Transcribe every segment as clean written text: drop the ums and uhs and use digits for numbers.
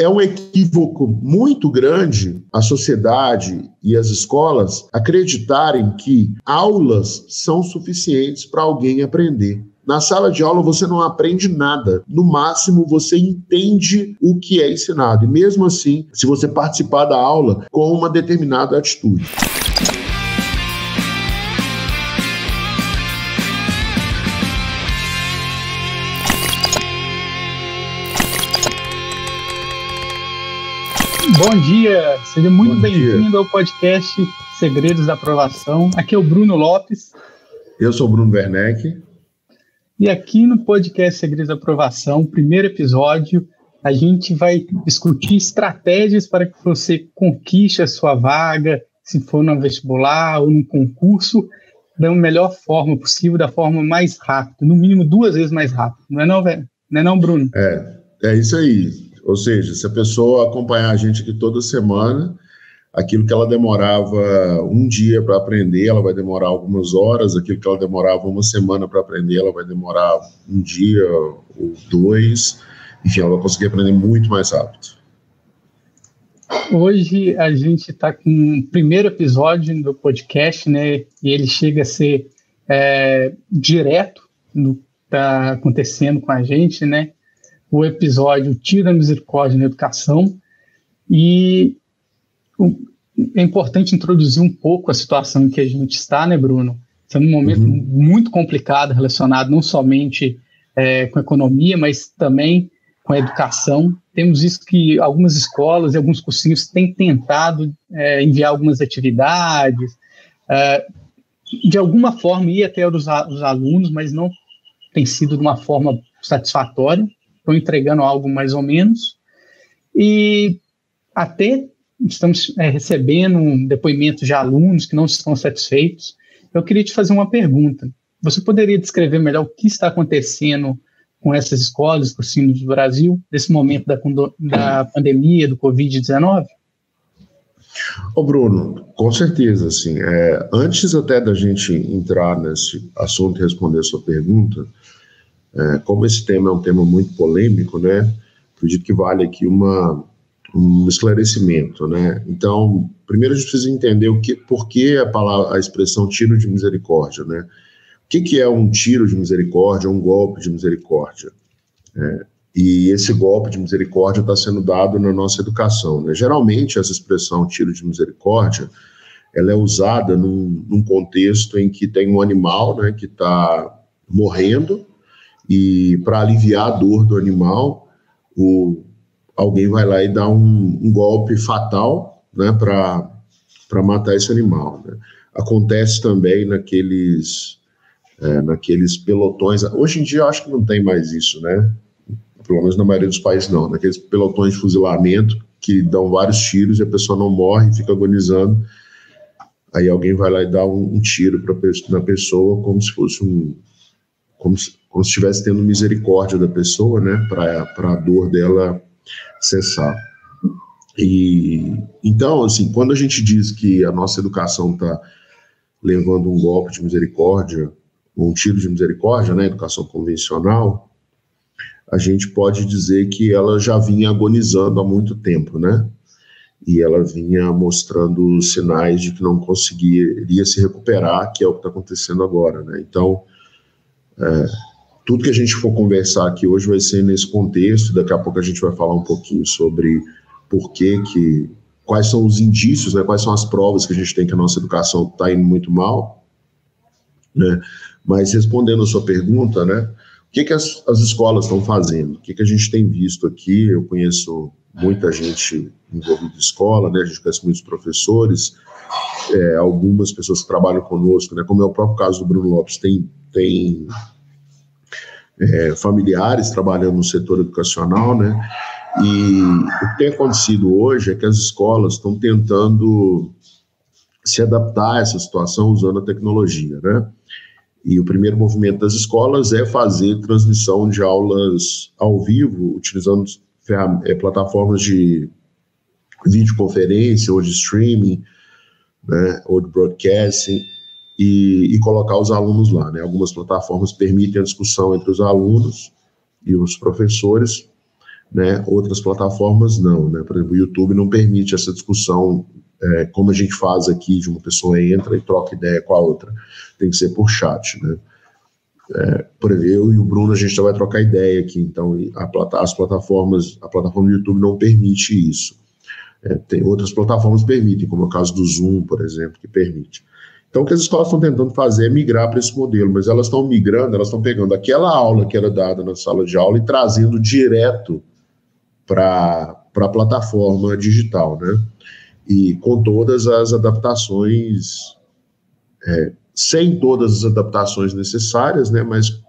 é um equívoco muito grande a sociedade e as escolas acreditarem que aulas são suficientes para alguém aprender. Na sala de aula você não aprende nada. No máximo você entende o que é ensinado. E mesmo assim, se você participar da aula com uma determinada atitude. Bom dia, seja muito bem-vindo ao podcast Segredos da Aprovação. Aqui é o Bruno Lopes. Eu sou o Bruno Werneck. E aqui no podcast Segredos da Aprovação, primeiro episódio, a gente vai discutir estratégias para que você conquiste a sua vaga, se for no vestibular ou no concurso, da melhor forma possível, da forma mais rápida, no mínimo 2 vezes mais rápido. Não é não, Bruno? É isso aí. Ou seja, se a pessoa acompanhar a gente aqui toda semana, aquilo que ela demorava um dia para aprender, ela vai demorar algumas horas, aquilo que ela demorava uma semana para aprender, ela vai demorar um dia ou 2, enfim, ela vai conseguir aprender muito mais rápido. Hoje a gente está com o primeiro episódio do podcast, né, e ele chega a ser direto do que está acontecendo com a gente, né, o episódio Tira a Misericórdia na Educação, e é importante introduzir um pouco a situação em que a gente está, né, Bruno? Está num momento muito complicado relacionado não somente com a economia, mas também com a educação. Temos visto que algumas escolas e alguns cursinhos têm tentado enviar algumas atividades, de alguma forma ir até os alunos, mas não tem sido de uma forma satisfatória. Estão entregando algo mais ou menos, e até estamos recebendo depoimentos de alunos que não estão satisfeitos. Eu queria te fazer uma pergunta. Você poderia descrever melhor o que está acontecendo com essas escolas, cursinhos do Brasil, nesse momento da pandemia, do Covid-19? Ô Bruno, com certeza, assim, antes até da gente entrar nesse assunto e responder a sua pergunta, como esse tema é um tema muito polêmico, né, acredito que vale aqui um esclarecimento, né. Então, primeiro a gente precisa entender por que a expressão tiro de misericórdia, né. O que é um tiro de misericórdia, um golpe de misericórdia? E esse golpe de misericórdia está sendo dado na nossa educação, né. Geralmente essa expressão tiro de misericórdia, ela é usada num contexto em que tem um animal, né, que está morrendo, e para aliviar a dor do animal, alguém vai lá e dá um golpe fatal, né, para matar esse animal, né. Acontece também naqueles pelotões. Hoje em dia eu acho que não tem mais isso, né? Pelo menos na maioria dos países não. Naqueles pelotões de fuzilamento que dão vários tiros e a pessoa não morre e fica agonizando. Aí alguém vai lá e dá um tiro na pessoa como se fosse como se estivesse tendo misericórdia da pessoa, né, para a dor dela cessar. E então, assim, quando a gente diz que a nossa educação está levando um golpe de misericórdia, um tiro de misericórdia, né, educação convencional, a gente pode dizer que ela já vinha agonizando há muito tempo, né, e ela vinha mostrando sinais de que não conseguiria se recuperar, que é o que está acontecendo agora, né. Então, tudo que a gente for conversar aqui hoje vai ser nesse contexto. Daqui a pouco a gente vai falar um pouquinho sobre quais são os indícios, né, quais são as provas que a gente tem que a nossa educação está indo muito mal, né? Mas respondendo a sua pergunta, né, o que as escolas estão fazendo? O que a gente tem visto aqui? Eu conheço muita gente envolvida em escola, né, a gente conhece muitos professores, algumas pessoas que trabalham conosco, né, como é o próprio caso do Bruno Lopes, tem familiares trabalhando no setor educacional, né, e o que tem acontecido hoje é que as escolas estão tentando se adaptar a essa situação usando a tecnologia, né, e o primeiro movimento das escolas é fazer transmissão de aulas ao vivo, utilizando plataformas de videoconferência ou de streaming, né, ou de broadcasting, e colocar os alunos lá, né? Algumas plataformas permitem a discussão entre os alunos e os professores, né? Outras plataformas não, né? Por exemplo, o YouTube não permite essa discussão como a gente faz aqui, de uma pessoa entra e troca ideia com a outra. Tem que ser por chat, né? Por exemplo, eu e o Bruno, a gente já vai trocar ideia aqui, então a plataforma do YouTube não permite isso. Tem outras plataformas que permitem, como é o caso do Zoom, por exemplo, que permite. Então, o que as escolas estão tentando fazer é migrar para esse modelo, mas elas estão migrando, elas estão pegando aquela aula que era dada na sala de aula e trazendo direto para a plataforma digital, né? E com todas as adaptações, sem todas as adaptações necessárias, né? Mas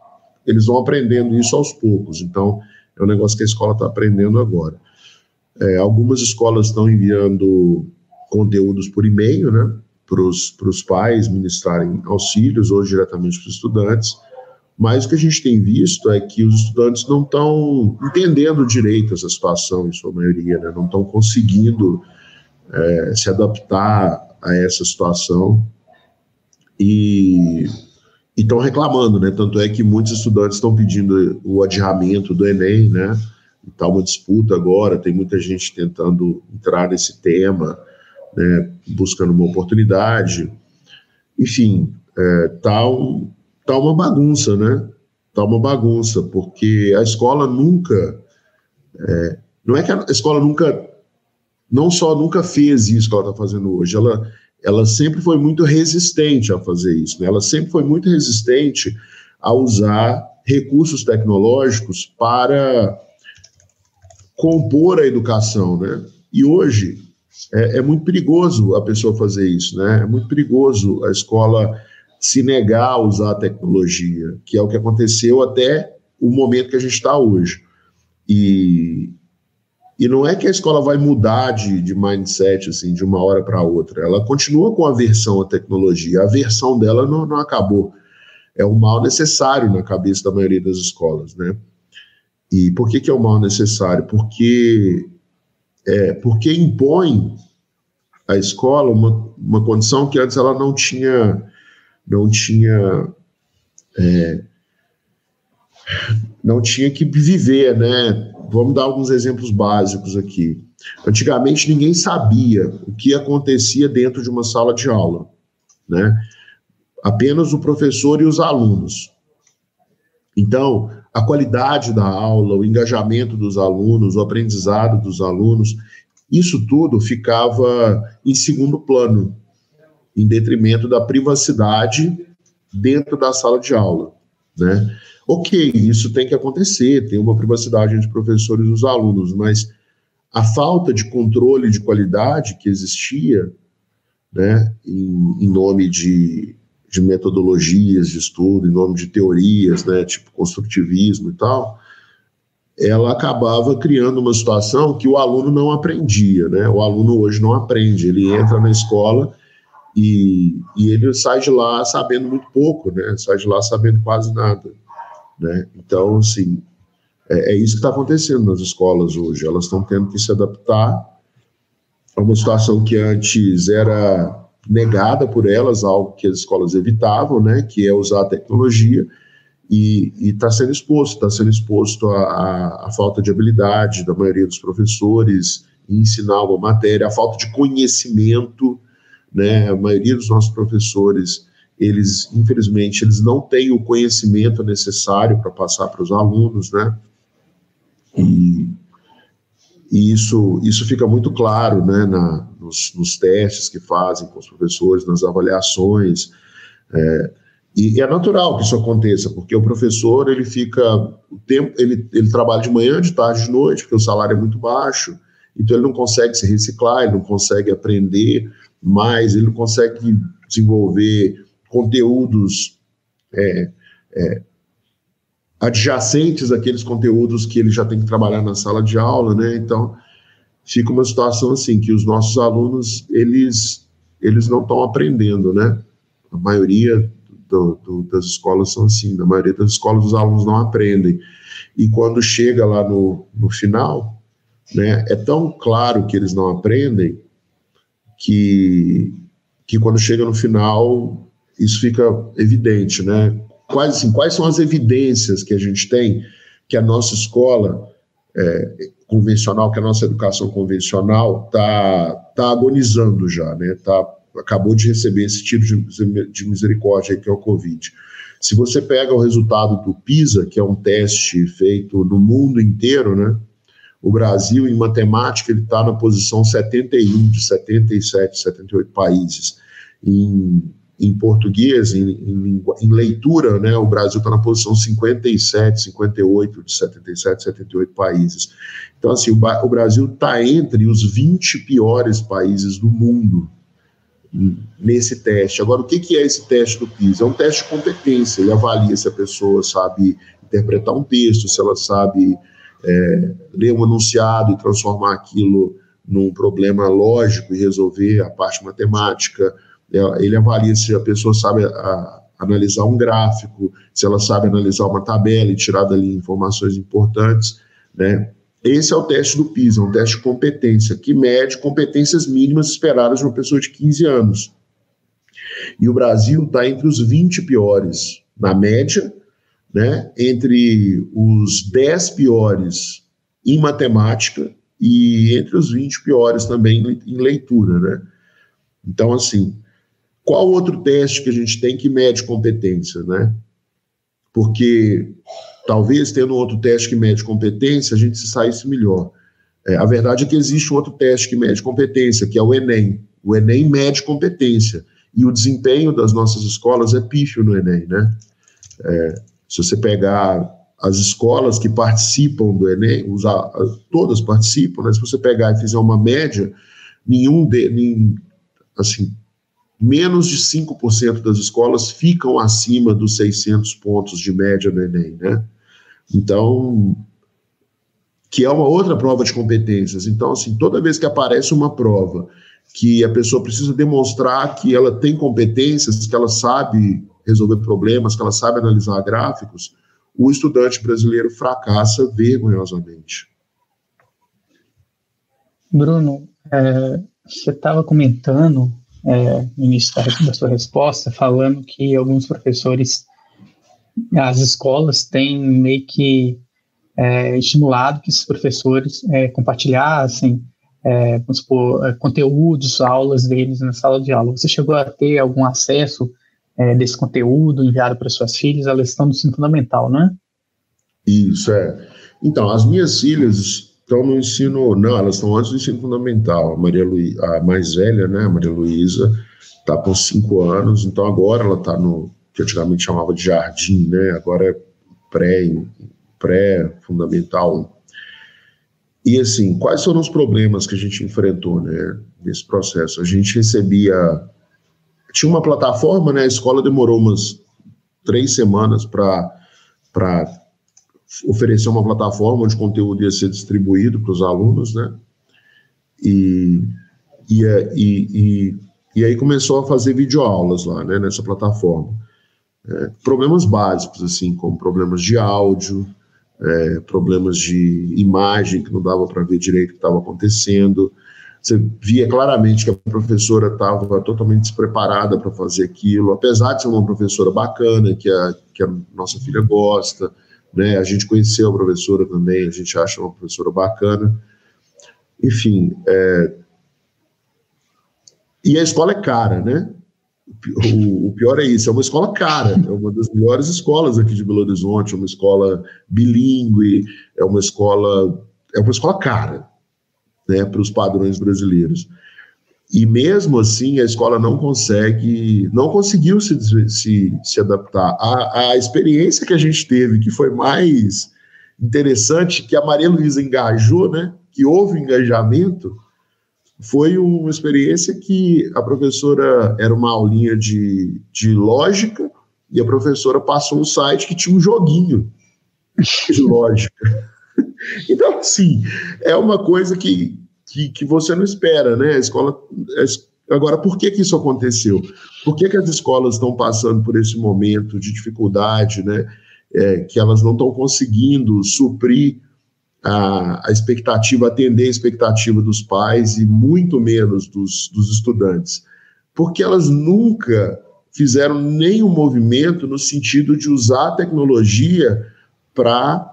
eles vão aprendendo isso aos poucos. Então, é um negócio que a escola está aprendendo agora. Algumas escolas estão enviando conteúdos por e-mail, né? Para os pais ministrarem auxílios ou diretamente para os estudantes. Mas o que a gente tem visto é que os estudantes não estão entendendo direito essa situação, em sua maioria, né? Não estão conseguindo se adaptar a essa situação e estão reclamando, né? Tanto é que muitos estudantes estão pedindo o adiamento do Enem, né? Está uma disputa agora, tem muita gente tentando entrar nesse tema, né? Buscando uma oportunidade. Enfim, tá uma bagunça, né? Tá uma bagunça, porque a escola nunca... não é que a escola não só nunca fez isso que ela está fazendo hoje, ela sempre foi muito resistente a fazer isso, né? Ela sempre foi muito resistente a usar recursos tecnológicos para compor a educação, né? E hoje é muito perigoso a pessoa fazer isso, né? É muito perigoso a escola se negar a usar a tecnologia, que é o que aconteceu até o momento que a gente está hoje. E não é que a escola vai mudar de mindset, assim, de uma hora para outra. Ela continua com a aversão à tecnologia. A aversão dela não acabou. É um mal necessário na cabeça da maioria das escolas, né? E por que é um mal necessário? Porque impõe à escola uma condição que antes ela não tinha que viver, né? Vamos dar alguns exemplos básicos aqui. Antigamente, ninguém sabia o que acontecia dentro de uma sala de aula, né? Apenas o professor e os alunos. Então, a qualidade da aula, o engajamento dos alunos, o aprendizado dos alunos, isso tudo ficava em segundo plano, em detrimento da privacidade dentro da sala de aula, né? Ok, isso tem que acontecer, tem uma privacidade entre professores e os alunos, mas a falta de controle de qualidade que existia, né, em nome de metodologias de estudo, em nome de teorias, né, tipo construtivismo e tal, ela acabava criando uma situação que o aluno não aprendia, né? O aluno hoje não aprende, ele entra na escola e ele sai de lá sabendo muito pouco, né? Sai de lá sabendo quase nada, né? Então, assim, é isso que está acontecendo nas escolas hoje. Elas estão tendo que se adaptar a uma situação que antes era negada por elas, algo que as escolas evitavam, né? Que é usar a tecnologia, e está sendo exposto à falta de habilidade da maioria dos professores em ensinar uma matéria, a falta de conhecimento, né? A maioria dos nossos professores, eles, infelizmente, eles não têm o conhecimento necessário para passar para os alunos, né? E isso fica muito claro, né, nos testes que fazem com os professores, nas avaliações, e é natural que isso aconteça, porque o professor, ele fica o tempo, ele trabalha de manhã, de tarde, de noite, porque o salário é muito baixo, então ele não consegue se reciclar, ele não consegue aprender mais, ele não consegue desenvolver conteúdos adjacentes àqueles conteúdos que ele já tem que trabalhar na sala de aula, né? Então fica uma situação assim, que os nossos alunos, eles não estão aprendendo, né? A maioria das escolas são assim, na maioria das escolas os alunos não aprendem, e quando chega lá no final, né, é tão claro que eles não aprendem, que quando chega no final, isso fica evidente, né? Quais são as evidências que a gente tem que a nossa escola convencional, que a nossa educação convencional está agonizando já, né? Acabou de receber esse tiro de misericórdia aí, que é o Covid. Se você pega o resultado do PISA, que é um teste feito no mundo inteiro, né? O Brasil, em matemática, ele está na posição 71 de 77, 78 países. Em português, em leitura, né, o Brasil está na posição 57, 58 de 77, 78 países. Então, assim, o Brasil está entre os 20 piores países do mundo nesse teste. Agora, o que é esse teste do PISA? É um teste de competência. Ele avalia se a pessoa sabe interpretar um texto, se ela sabe ler um enunciado e transformar aquilo num problema lógico e resolver a parte matemática. Ele avalia se a pessoa sabe analisar um gráfico, se ela sabe analisar uma tabela e tirar dali informações importantes, né? Esse é o teste do PISA, um teste de competência, que mede competências mínimas esperadas de uma pessoa de 15 anos. E o Brasil está entre os 20 piores, na média, né? Entre os 10 piores em matemática e entre os 20 piores também em leitura, né? Então, assim, qual outro teste que a gente tem que mede competência, né? Porque talvez tendo outro teste que mede competência, a gente se saísse melhor. A verdade é que existe um outro teste que mede competência, que é o Enem. O Enem mede competência. E o desempenho das nossas escolas é pífio no Enem, né? Se você pegar as escolas que participam do Enem, todas participam, né? Se você pegar e fizer uma média, menos de 5% das escolas ficam acima dos 600 pontos de média do Enem, né? Então, que é uma outra prova de competências. Então, assim, toda vez que aparece uma prova que a pessoa precisa demonstrar que ela tem competências, que ela sabe resolver problemas, que ela sabe analisar gráficos, o estudante brasileiro fracassa vergonhosamente. Bruno, você estava comentando no início da sua resposta, falando que alguns professores, as escolas têm meio que estimulado que esses professores compartilhassem, vamos supor, conteúdos, aulas deles na sala de aula. Você chegou a ter algum acesso desse conteúdo enviado para suas filhas? Elas estão no ensino fundamental, né? Isso, Então, as minhas filhas estão no ensino... Não, elas estão antes do ensino fundamental. A mais velha, né, a Maria Luísa, está com 5 anos, então agora ela está no que antigamente chamava de jardim, né? Agora é pré-fundamental. E, assim, quais foram os problemas que a gente enfrentou, né, nesse processo? A gente tinha uma plataforma, né? A escola demorou umas 3 semanas para oferecer uma plataforma onde o conteúdo ia ser distribuído para os alunos, né? E aí começou a fazer videoaulas lá, né, nessa plataforma. Problemas básicos, assim, como problemas de áudio, problemas de imagem, que não dava para ver direito o que estava acontecendo. Você via claramente que a professora estava totalmente despreparada para fazer aquilo, apesar de ser uma professora bacana, que a nossa filha gosta, né? A gente conheceu a professora também, a gente acha uma professora bacana. Enfim, e a escola é cara, né? O pior é isso, é uma escola cara, é uma das melhores escolas aqui de Belo Horizonte, é uma escola bilíngue, é uma escola cara, né, para os padrões brasileiros. E mesmo assim a escola não conseguiu se adaptar. A experiência que a gente teve, que foi mais interessante, que a Maria Luísa engajou, né, que houve engajamento, foi uma experiência que a professora era uma aulinha de lógica e a professora passou um site que tinha um joguinho de lógica. Então, assim, é uma coisa que você não espera, né? A escola... Agora, por que isso aconteceu? Por que as escolas estão passando por esse momento de dificuldade, né? Que elas não estão conseguindo suprir a expectativa, atender a expectativa dos pais e muito menos dos estudantes? Porque elas nunca fizeram nenhum movimento no sentido de usar a tecnologia para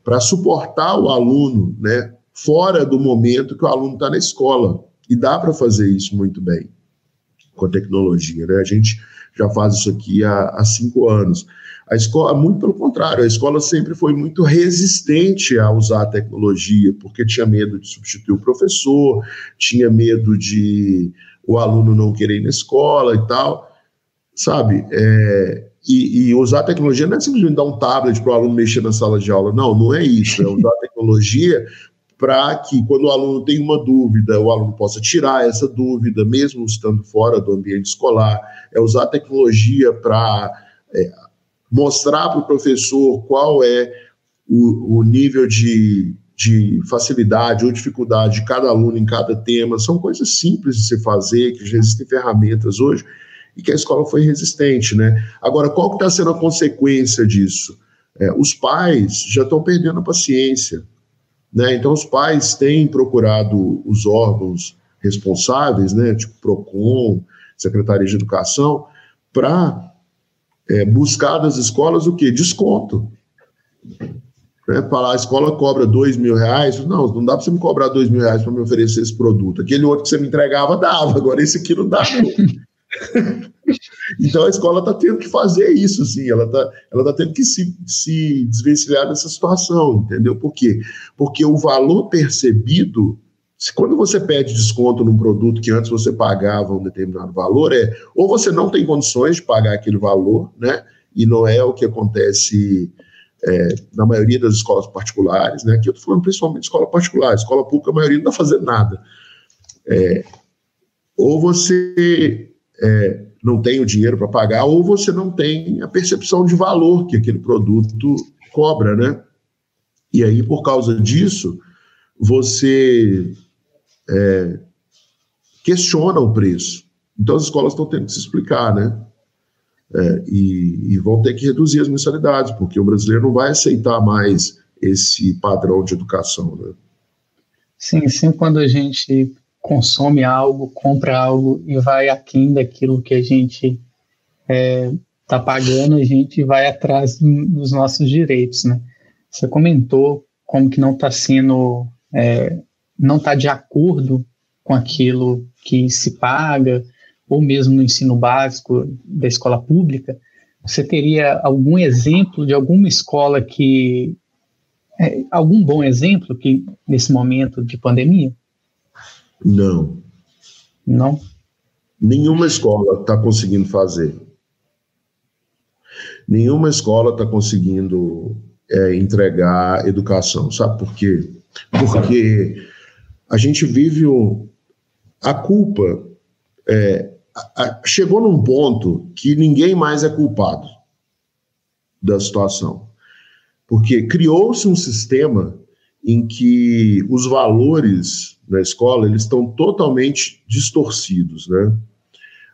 para suportar o aluno, né, fora do momento que o aluno está na escola. E dá para fazer isso muito bem com a tecnologia, né? A gente já faz isso aqui há 5 anos. A escola, muito pelo contrário, a escola sempre foi muito resistente a usar a tecnologia, porque tinha medo de substituir o professor, tinha medo de o aluno não querer ir na escola e tal, sabe? E usar a tecnologia não é simplesmente dar um tablet para o aluno mexer na sala de aula, não é isso, é usar a tecnologia para que, quando o aluno tem uma dúvida, o aluno possa tirar essa dúvida, mesmo estando fora do ambiente escolar, é usar a tecnologia para mostrar para o professor qual é o nível de facilidade ou dificuldade de cada aluno em cada tema. São coisas simples de se fazer, que já existem ferramentas hoje, e que a escola foi resistente, né? Agora, qual que está sendo a consequência disso? Os pais já estão perdendo a paciência, né? Então, os pais têm procurado os órgãos responsáveis, né, tipo PROCON, Secretaria de Educação, para buscar das escolas o quê? Desconto. Falar, a escola cobra R$2.000, não dá para você me cobrar R$2.000 para me oferecer esse produto. Aquele outro que você me entregava dava, agora esse aqui não dá, não. Então a escola está tendo que fazer isso, sim, ela tá tendo que se desvencilhar dessa situação, entendeu? Por quê? Porque o valor percebido, quando você pede desconto num produto que antes você pagava um determinado valor, ou você não tem condições de pagar aquele valor, né? E não é o que acontece na maioria das escolas particulares, né? Aqui eu estou falando principalmente de escola particular, escola pública a maioria não está fazendo nada. Ou você não tem o dinheiro para pagar, ou você não tem a percepção de valor que aquele produto cobra, né? E aí, por causa disso, você questiona o preço. Então, as escolas estão tendo que se explicar, né? E vão ter que reduzir as mensalidades, porque o brasileiro não vai aceitar mais esse padrão de educação, né? Sim, sempre quando a gente consome algo, compra algo e vai aquém daquilo que a gente está pagando, a gente vai atrás dos nossos direitos, né? Você comentou como que não está sendo, não está de acordo com aquilo que se paga, ou mesmo no ensino básico da escola pública. Você teria algum exemplo de alguma escola algum bom exemplo que nesse momento de pandemia? Não. Não? Nenhuma escola está conseguindo fazer. Nenhuma escola está conseguindo entregar educação. Sabe por quê? Porque a gente vive a culpa. Chegou num ponto que ninguém mais é culpado da situação. Porque criou-se um sistema em que os valores na escola eles estão totalmente distorcidos, né?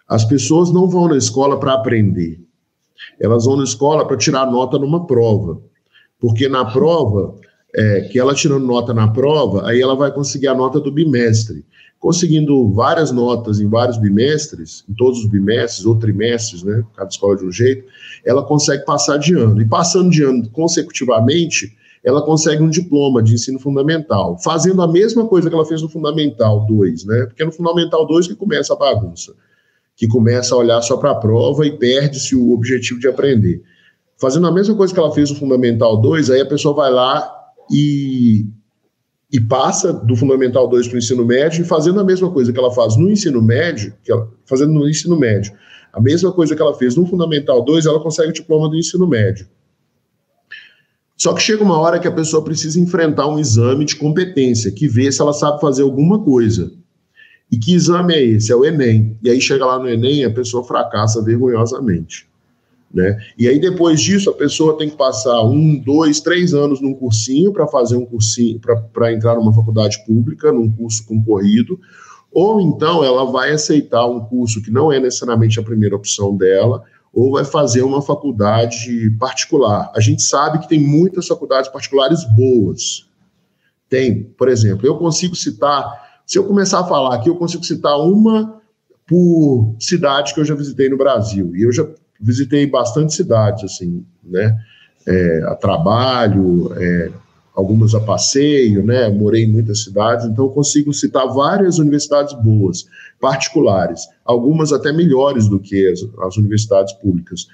As pessoas não vão na escola para aprender, elas vão na escola para tirar nota numa prova, porque na prova, que ela tirando nota na prova, aí ela vai conseguir a nota do bimestre. Conseguindo várias notas em vários bimestres, em todos os bimestres ou trimestres, né? Cada escola de um jeito, ela consegue passar de ano. E passando de ano consecutivamente, ela consegue um diploma de ensino fundamental, fazendo a mesma coisa que ela fez no Fundamental 2, né? Porque é no Fundamental 2 que começa a bagunça, que começa a olhar só para a prova e perde-se o objetivo de aprender. Fazendo a mesma coisa que ela fez no Fundamental 2, aí a pessoa vai lá e passa do Fundamental 2 para o ensino médio, e fazendo a mesma coisa que ela faz no ensino médio, a mesma coisa que ela fez no Fundamental 2, ela consegue o diploma do ensino médio. Só que chega uma hora que a pessoa precisa enfrentar um exame de competência, que vê se ela sabe fazer alguma coisa. E que exame é esse? É o Enem. E aí chega lá no Enem, a pessoa fracassa vergonhosamente, né? E aí depois disso a pessoa tem que passar 1, 2, 3 anos num cursinho para fazer um cursinho, para entrar numa faculdade pública, num curso concorrido, ou então ela vai aceitar um curso que não é necessariamente a primeira opção dela, ou vai fazer uma faculdade particular. A gente sabe que tem muitas faculdades particulares boas. Tem, por exemplo, eu consigo citar, se eu começar a falar aqui, eu consigo citar uma por cidade que eu já visitei no Brasil, e eu já visitei bastante cidades, assim, né? a trabalho, algumas a passeio, né? Morei em muitas cidades, então eu consigo citar várias universidades boas, particulares, algumas até melhores do que as universidades públicas.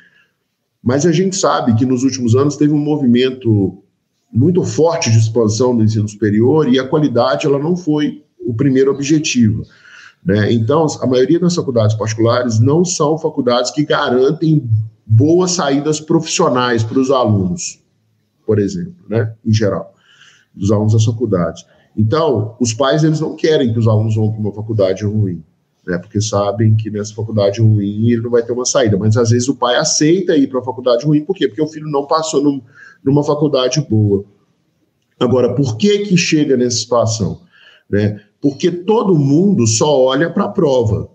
Mas a gente sabe que nos últimos anos teve um movimento muito forte de expansão do ensino superior e a qualidade ela não foi o primeiro objetivo, né? Então, a maioria das faculdades particulares não são faculdades que garantem boas saídas profissionais para os alunos, por exemplo, né? Em geral, dos alunos das faculdades. Então, os pais eles não querem que os alunos vão para uma faculdade ruim, né? Porque sabem que nessa faculdade ruim ele não vai ter uma saída, mas às vezes o pai aceita ir para a faculdade ruim, por quê? Porque o filho não passou numa faculdade boa. Agora, por que chega nessa situação? Né? Porque todo mundo só olha para a prova.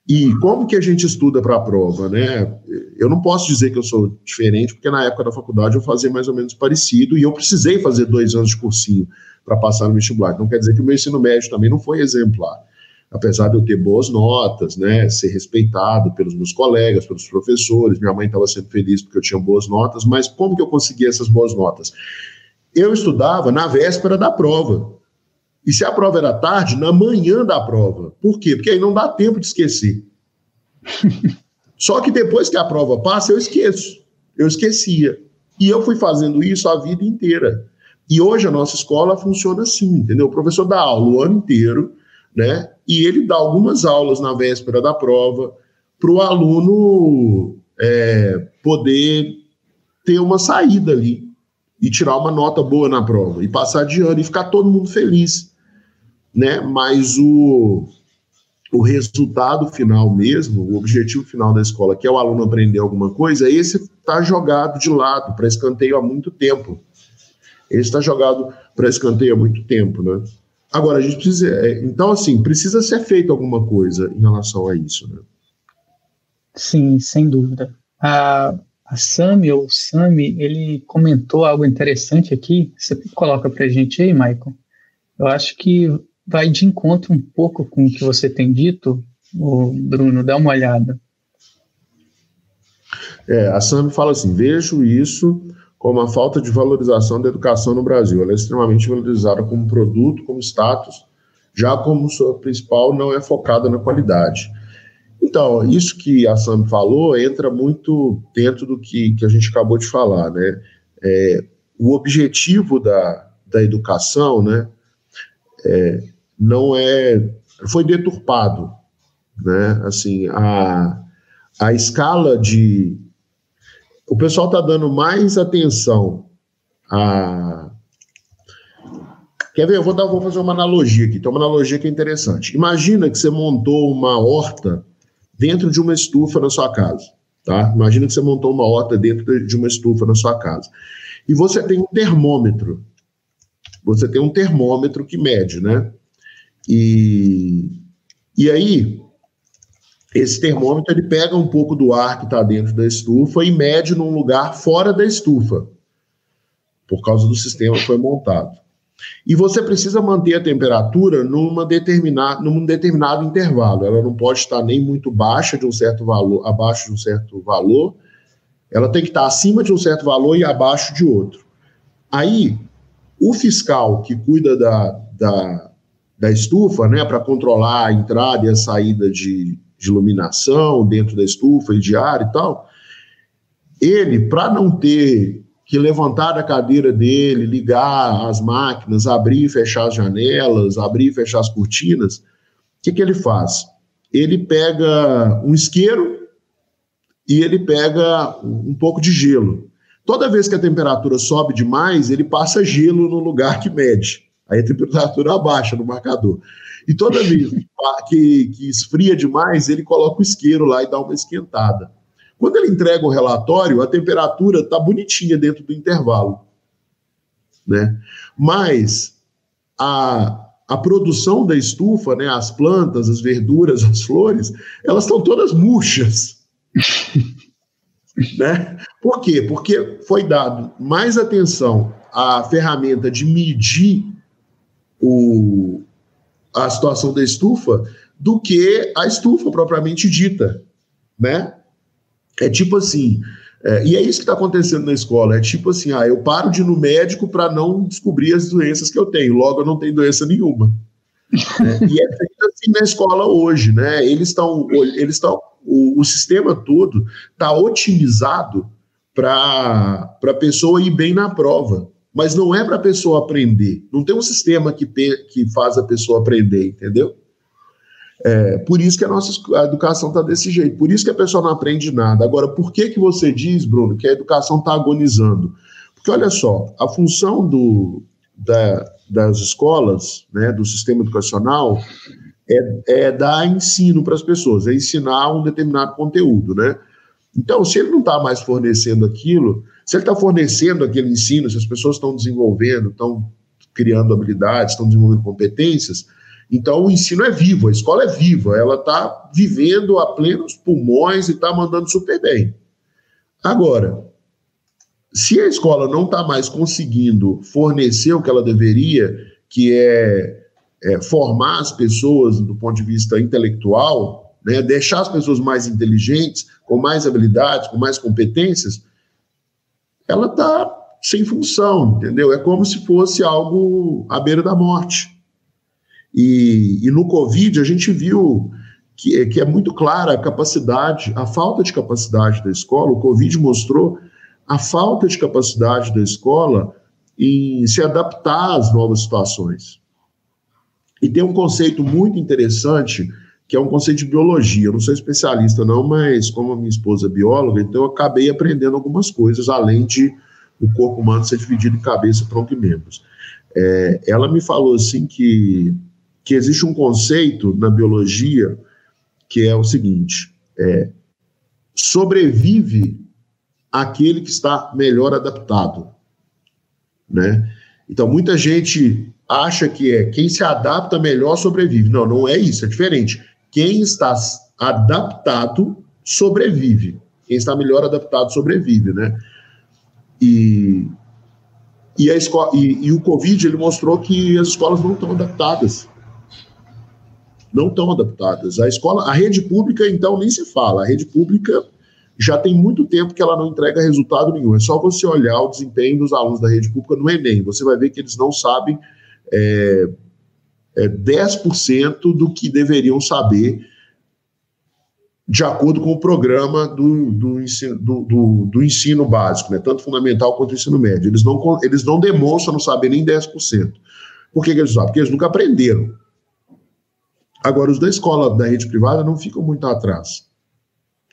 E como que a gente estuda para a prova? Né? Eu não posso dizer que eu sou diferente, porque na época da faculdade eu fazia mais ou menos parecido, e eu precisei fazer 2 anos de cursinho para passar no vestibular. Então quer dizer que o meu ensino médio também não foi exemplar. Apesar de eu ter boas notas, né, ser respeitado pelos meus colegas, pelos professores, minha mãe estava sempre feliz porque eu tinha boas notas, mas como que eu conseguia essas boas notas? Eu estudava na véspera da prova. E se a prova era tarde, na manhã da prova. Por quê? Porque aí não dá tempo de esquecer. Só que depois que a prova passa, eu esqueço. Eu esquecia. E eu fui fazendo isso a vida inteira. E hoje a nossa escola funciona assim, entendeu? O professor dá aula o ano inteiro, né? E ele dá algumas aulas na véspera da prova para o aluno poder ter uma saída ali e tirar uma nota boa na prova e passar de ano e ficar todo mundo feliz, né? Mas o resultado final mesmo, o objetivo final da escola, que é o aluno aprender alguma coisa, esse está jogado de lado para escanteio há muito tempo. Esse está jogado para escanteio há muito tempo, né? Agora, a gente precisa... Então, assim, precisa ser feito alguma coisa em relação a isso, né? Sim, sem dúvida. A Sami, ou Sami, ele comentou algo interessante aqui. Você coloca para a gente aí, Maicon? Eu acho que vai de encontro um pouco com o que você tem dito, Bruno. Dá uma olhada. A Sami fala assim: vejo isso como a falta de valorização da educação no Brasil. Ela é extremamente valorizada como produto, como status, já como sua principal não é focada na qualidade. Então, isso que a Sam falou entra muito dentro do que a gente acabou de falar, né? O objetivo da educação, né, não foi deturpado, né? Assim, a escala de... O pessoal está dando mais atenção a... Quer ver? Eu vou fazer uma analogia aqui. Tem uma analogia que é interessante. Imagina que você montou uma horta dentro de uma estufa na sua casa, tá? Imagina que você montou uma horta dentro de uma estufa na sua casa. E você tem um termômetro. Você tem um termômetro que mede, né? E aí... Esse termômetro ele pega um pouco do ar que está dentro da estufa e mede num lugar fora da estufa, por causa do sistema que foi montado. E você precisa manter a temperatura num determinado intervalo. Ela não pode estar nem muito baixa de um certo valor, abaixo de um certo valor. Ela tem que estar acima de um certo valor e abaixo de outro. Aí, o fiscal que cuida da estufa, né, para controlar a entrada e a saída de iluminação dentro da estufa e de ar e tal, ele, para não ter que levantar da cadeira dele, ligar as máquinas, abrir e fechar as janelas, abrir e fechar as cortinas, o que ele faz? Ele pega um isqueiro e ele pega um pouco de gelo. Toda vez que a temperatura sobe demais, ele passa gelo no lugar que mede. Aí a temperatura abaixa no marcador. E toda vez que esfria demais, ele coloca o isqueiro lá e dá uma esquentada. Quando ele entrega o relatório, a temperatura está bonitinha dentro do intervalo, né? Mas a produção da estufa, né, as plantas, as verduras, as flores, elas estão todas murchas. Né? Por quê? Porque foi dado mais atenção à ferramenta de medir a situação da estufa do que a estufa propriamente dita, né? É tipo assim, E é isso que está acontecendo na escola. É tipo assim, eu paro de ir no médico para não descobrir as doenças que eu tenho, logo eu não tenho doença nenhuma. Né? E é feito assim na escola hoje, né? O sistema todo está otimizado para a pessoa ir bem na prova, mas não é para a pessoa aprender. Não tem um sistema que faz a pessoa aprender, entendeu? Por isso que a educação está desse jeito, por isso que a pessoa não aprende nada. Agora, por que você diz, Bruno, que a educação está agonizando? Porque, olha só, a função das escolas, né, do sistema educacional, é dar ensino para as pessoas, é ensinar um determinado conteúdo, né? Então, se ele não está mais fornecendo aquilo, se ele está fornecendo aquele ensino, se as pessoas estão desenvolvendo, estão criando habilidades, estão desenvolvendo competências, então o ensino é vivo, a escola é viva, ela está vivendo a plenos pulmões e está mandando super bem. Agora, se a escola não está mais conseguindo fornecer o que ela deveria, que é formar as pessoas do ponto de vista intelectual, né, deixar as pessoas mais inteligentes, com mais habilidades, com mais competências, ela está sem função, entendeu? É como se fosse algo à beira da morte. E no Covid a gente viu que é muito clara a falta de capacidade da escola. O Covid mostrou a falta de capacidade da escola em se adaptar às novas situações. E tem um conceito muito interessante, que é um conceito de biologia. Eu não sou especialista não, mas como a minha esposa é bióloga, então eu acabei aprendendo algumas coisas, além de o corpo humano ser dividido em cabeça, tronco e membros. Ela me falou assim que existe um conceito na biologia que é o seguinte: sobrevive aquele que está melhor adaptado, né? Então, muita gente acha que quem se adapta melhor sobrevive. Não, não é isso, é diferente. Quem está adaptado sobrevive. Quem está melhor adaptado sobrevive, né? E o Covid, ele mostrou que as escolas não estão adaptadas. Não estão adaptadas. A rede pública, então, nem se fala. A rede pública já tem muito tempo que ela não entrega resultado nenhum. É só você olhar o desempenho dos alunos da rede pública no Enem. Você vai ver que eles não sabem 10% do que deveriam saber de acordo com o programa do ensino básico, né? Tanto fundamental quanto ensino médio. Eles não demonstram não saber nem 10%. Por que eles sabem? Porque eles nunca aprenderam. Agora, os da escola da rede privada não ficam muito atrás.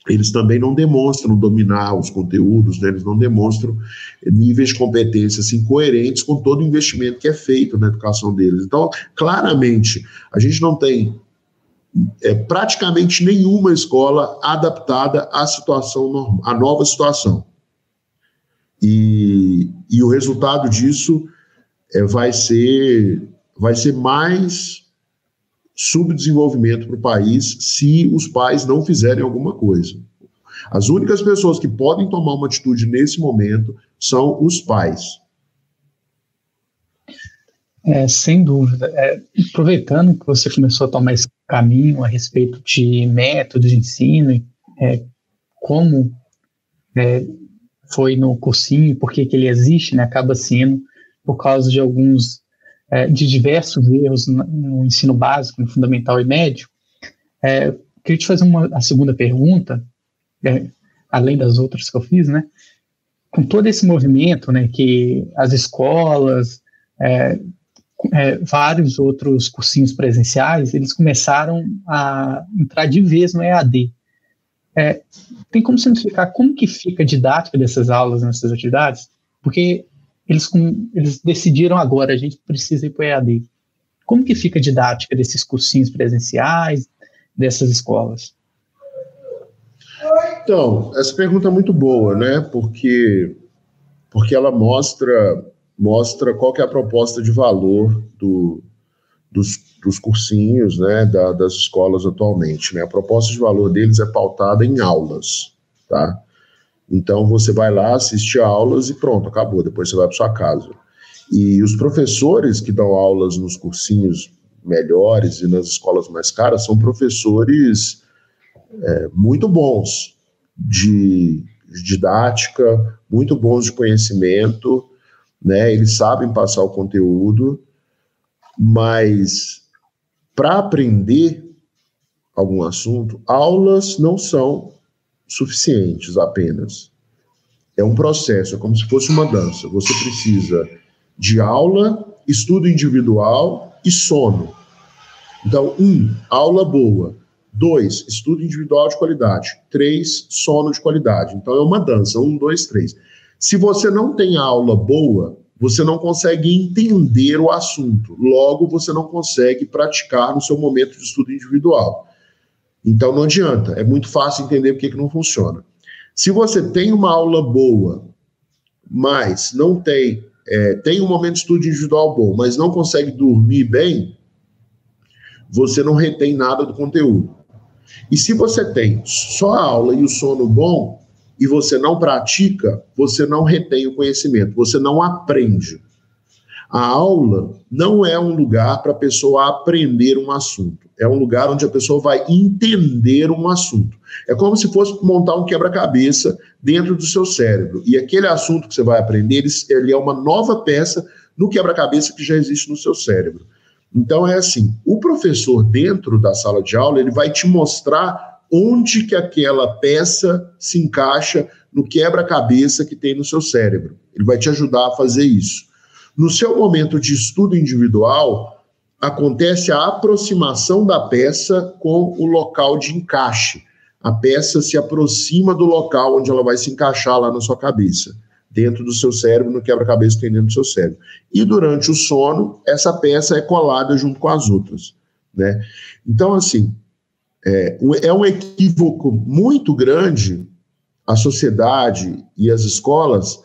Eles também não demonstram dominar os conteúdos, né? Eles não demonstram níveis de competência assim, coerentes com todo o investimento que é feito na educação deles. Então, claramente, a gente não tem praticamente nenhuma escola adaptada à nova situação. E o resultado disso vai ser mais subdesenvolvimento para o país se os pais não fizerem alguma coisa. As únicas pessoas que podem tomar uma atitude nesse momento são os pais. Sem dúvida. Aproveitando que você começou a tomar esse caminho a respeito de métodos de ensino, como foi no cursinho, por que ele existe, né, acaba sendo por causa de de diversos erros no ensino básico, no fundamental e médio. Queria te fazer a segunda pergunta, além das outras que eu fiz, né? Com todo esse movimento, né, que as escolas, vários outros cursinhos presenciais, eles começaram a entrar de vez no EAD. Tem como simplificar como que fica a didática dessas aulas, nessas atividades? Porque eles decidiram agora, a gente precisa ir para o EAD. Como que fica a didática desses cursinhos presenciais, dessas escolas? Então, essa pergunta é muito boa, né? Porque ela mostra qual que é a proposta de valor dos cursinhos, né, das escolas atualmente, né? A proposta de valor deles é pautada em aulas, tá? Então, você vai lá, assiste aulas e pronto, acabou. Depois você vai para sua casa. E os professores que dão aulas nos cursinhos melhores e nas escolas mais caras são professores muito bons, didática, muito bons de conhecimento, né? Eles sabem passar o conteúdo, mas para aprender algum assunto, aulas não são suficientes apenas. É um processo, é como se fosse uma dança. Você precisa de aula, estudo individual e sono. Então, 1, aula boa. 2, estudo individual de qualidade. 3, sono de qualidade. Então, é uma dança. 1, 2, 3. Se você não tem aula boa, você não consegue entender o assunto. Logo, você não consegue praticar no seu momento de estudo individual. Então, não adianta. É muito fácil entender porque que não funciona. Se você tem uma aula boa, mas não tem um momento de estudo individual bom, mas não consegue dormir bem, você não retém nada do conteúdo. E se você tem só a aula e o sono bom, e você não pratica, você não retém o conhecimento, você não aprende. A aula não é um lugar para a pessoa aprender um assunto, é um lugar onde a pessoa vai entender um assunto. É como se fosse montar um quebra-cabeça dentro do seu cérebro, e aquele assunto que você vai aprender, ele é uma nova peça no quebra-cabeça que já existe no seu cérebro. Então é assim, o professor dentro da sala de aula, ele vai te mostrar onde que aquela peça se encaixa no quebra-cabeça que tem no seu cérebro. Ele vai te ajudar a fazer isso. No seu momento de estudo individual, acontece a aproximação da peça com o local de encaixe. A peça se aproxima do local onde ela vai se encaixar lá na sua cabeça, dentro do seu cérebro, no quebra-cabeça que tem dentro do seu cérebro. E durante o sono, essa peça é colada junto com as outras, né? Então, assim, é um equívoco muito grande a sociedade e as escolas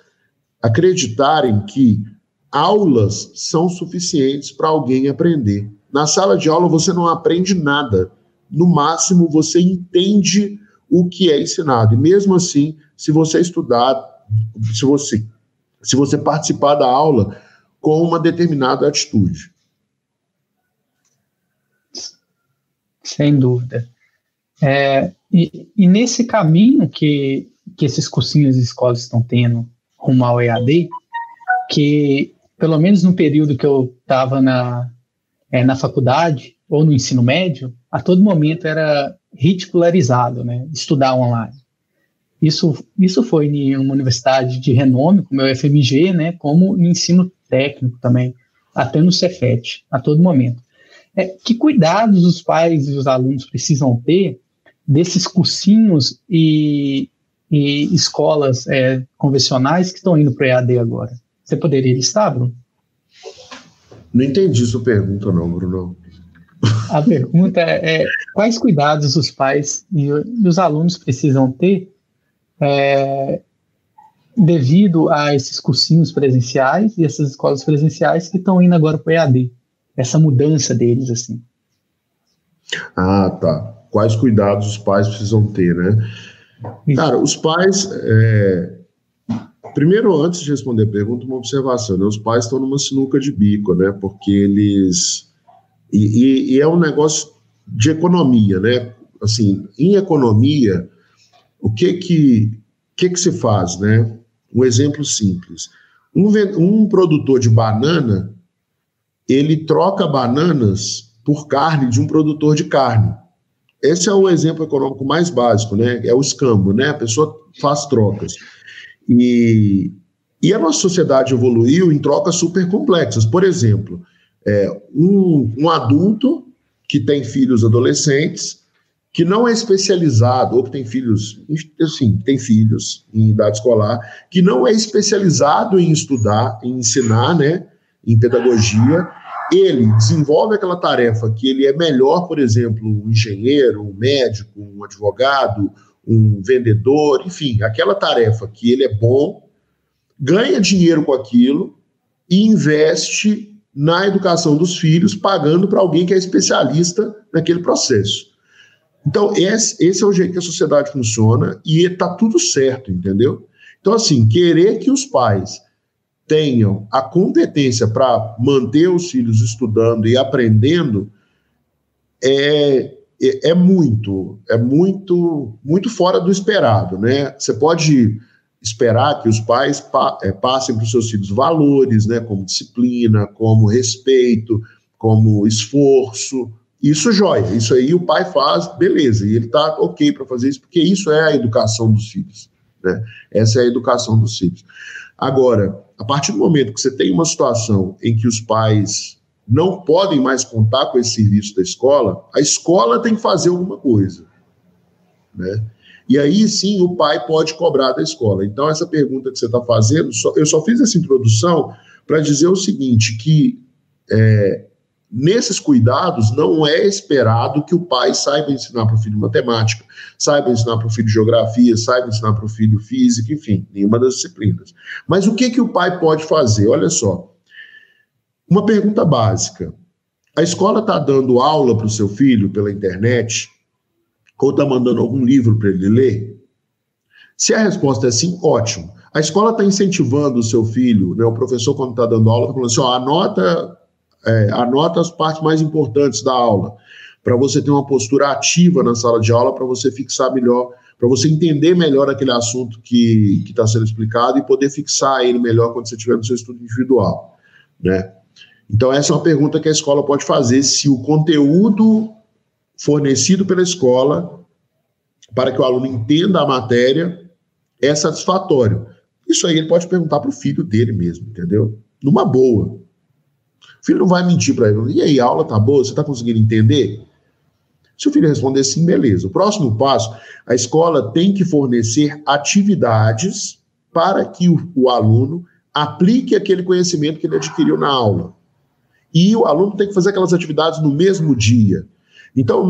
acreditarem que aulas são suficientes para alguém aprender. Na sala de aula você não aprende nada. No máximo você entende o que é ensinado. E mesmo assim, se você estudar, se você participar da aula com uma determinada atitude. Sem dúvida. E nesse caminho que esses cursinhos e escolas estão tendo rumo ao EAD, que pelo menos no período que eu estava na faculdade ou no ensino médio, a todo momento era ridicularizado, né, estudar online. Isso foi em uma universidade de renome, como é o FMG, né, como no ensino técnico também, até no Cefet, a todo momento. Que cuidados os pais e os alunos precisam ter desses cursinhos e escolas convencionais que estão indo para o EAD agora? Você poderia listar, Bruno? Não entendi sua pergunta não, Bruno. A pergunta é quais cuidados os pais e os alunos precisam ter devido a esses cursinhos presenciais e essas escolas presenciais que estão indo agora para o EAD? Essa mudança deles, assim. Ah, tá. Quais cuidados os pais precisam ter, né? Isso. Cara, os pais... Primeiro, antes de responder a pergunta, uma observação, né? Os pais estão numa sinuca de bico, né? Porque eles... E é um negócio de economia, né? Assim, em economia, o que se faz, né? Um exemplo simples. Um produtor de banana, ele troca bananas por carne de um produtor de carne. Esse é o exemplo econômico mais básico, né? É o escambo, né? A pessoa faz trocas. E a nossa sociedade evoluiu em trocas super complexas. Por exemplo, um adulto que tem filhos adolescentes, que não é especializado, ou que tem filhos, assim, tem filhos em idade escolar, que não é especializado em estudar, em ensinar, né, em pedagogia, ele desenvolve aquela tarefa que ele é melhor, por exemplo, um engenheiro, um médico, um advogado, um vendedor, enfim, aquela tarefa que ele é bom, ganha dinheiro com aquilo e investe na educação dos filhos, pagando para alguém que é especialista naquele processo. Então, esse é o jeito que a sociedade funciona e está tudo certo, entendeu? Então, assim, querer que os pais tenham a competência para manter os filhos estudando e aprendendo é muito fora do esperado, né? Você pode esperar que os pais passem para os seus filhos valores, né, como disciplina, como respeito, como esforço. Isso joia, isso aí o pai faz, beleza, e ele está ok para fazer isso, porque isso é a educação dos filhos, né? Essa é a educação dos filhos. Agora, a partir do momento que você tem uma situação em que os pais não podem mais contar com esse serviço da escola, a escola tem que fazer alguma coisa, né? E aí sim o pai pode cobrar da escola. Então essa pergunta que você está fazendo, eu só fiz essa introdução para dizer o seguinte, que nesses cuidados não é esperado que o pai saiba ensinar para o filho matemática, saiba ensinar para o filho geografia, saiba ensinar para o filho física, enfim, nenhuma das disciplinas. Mas o que o pai pode fazer? Olha só, uma pergunta básica. A escola está dando aula para o seu filho pela internet ou está mandando algum livro para ele ler? Se a resposta é sim, ótimo. A escola está incentivando o seu filho, né, o professor quando está dando aula, está falando assim, anota as partes mais importantes da aula, para você ter uma postura ativa na sala de aula, para você fixar melhor, para você entender melhor aquele assunto que está sendo explicado e poder fixar ele melhor quando você estiver no seu estudo individual, né? Então essa é uma pergunta que a escola pode fazer, se o conteúdo fornecido pela escola para que o aluno entenda a matéria é satisfatório. Isso aí ele pode perguntar para o filho dele mesmo, entendeu? Numa boa. O filho não vai mentir para ele. E aí, a aula tá boa? Você está conseguindo entender? Se o filho responder sim, beleza. O próximo passo, a escola tem que fornecer atividades para que o aluno aplique aquele conhecimento que ele adquiriu na aula. E o aluno tem que fazer aquelas atividades no mesmo dia. Então,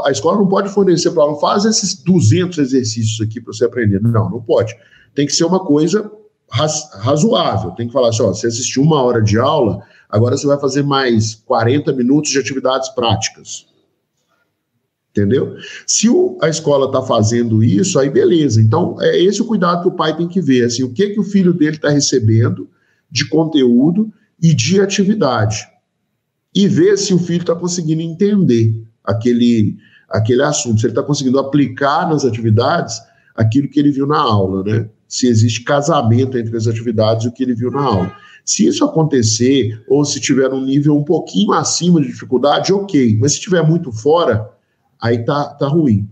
a escola não pode fornecer para o aluno, faz esses 200 exercícios aqui para você aprender. Não pode. Tem que ser uma coisa razoável. Tem que falar assim, ó, você assistiu 1 hora de aula, agora você vai fazer mais 40 minutos de atividades práticas. Entendeu? Se a escola está fazendo isso, aí beleza. Então, é esse o cuidado que o pai tem que ver. Assim, o que o filho dele está recebendo de conteúdo e de atividade. E ver se o filho está conseguindo entender aquele assunto, se ele está conseguindo aplicar nas atividades aquilo que ele viu na aula, né? Se existe casamento entre as atividades e o que ele viu na aula. Se isso acontecer, ou se tiver um nível um pouquinho acima de dificuldade, ok. Mas se estiver muito fora, aí tá ruim,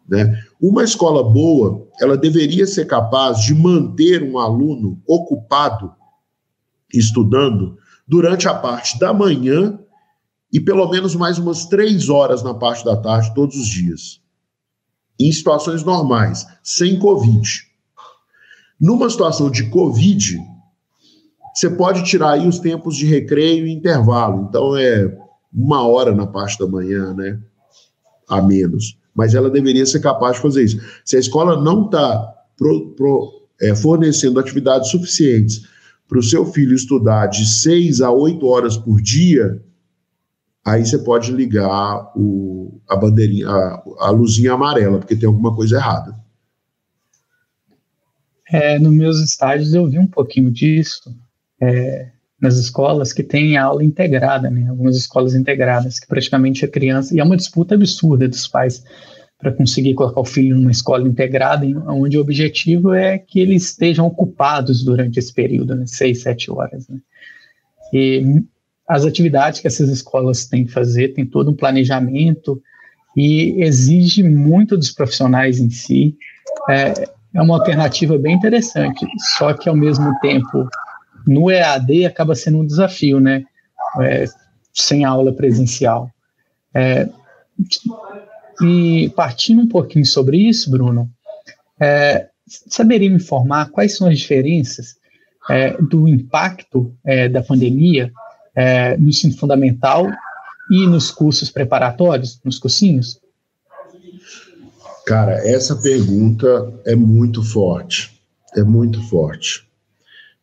né? Uma escola boa, ela deveria ser capaz de manter um aluno ocupado, estudando, durante a parte da manhã e pelo menos mais umas 3 horas na parte da tarde, todos os dias. Em situações normais, sem Covid. Numa situação de Covid, você pode tirar aí os tempos de recreio e intervalo. Então, 1 hora na parte da manhã, né? A menos. Mas ela deveria ser capaz de fazer isso. Se a escola não está fornecendo atividades suficientes para o seu filho estudar de 6 a 8 horas por dia, aí você pode ligar a bandeirinha, a luzinha amarela, porque tem alguma coisa errada. Nos meus estágios eu vi um pouquinho disso, nas escolas que têm aula integrada, né? Algumas escolas integradas, que praticamente a criança... E é uma disputa absurda dos pais para conseguir colocar o filho numa escola integrada, onde o objetivo é que eles estejam ocupados durante esse período, né? 6, 7 horas, né? E as atividades que essas escolas têm que fazer, tem todo um planejamento e exige muito dos profissionais em si. É uma alternativa bem interessante, só que ao mesmo tempo, no EAD acaba sendo um desafio, né? Sem aula presencial. E partindo um pouquinho sobre isso, Bruno, saberia me informar quais são as diferenças do impacto da pandemia no ensino fundamental e nos cursos preparatórios, nos cursinhos? Cara, essa pergunta é muito forte,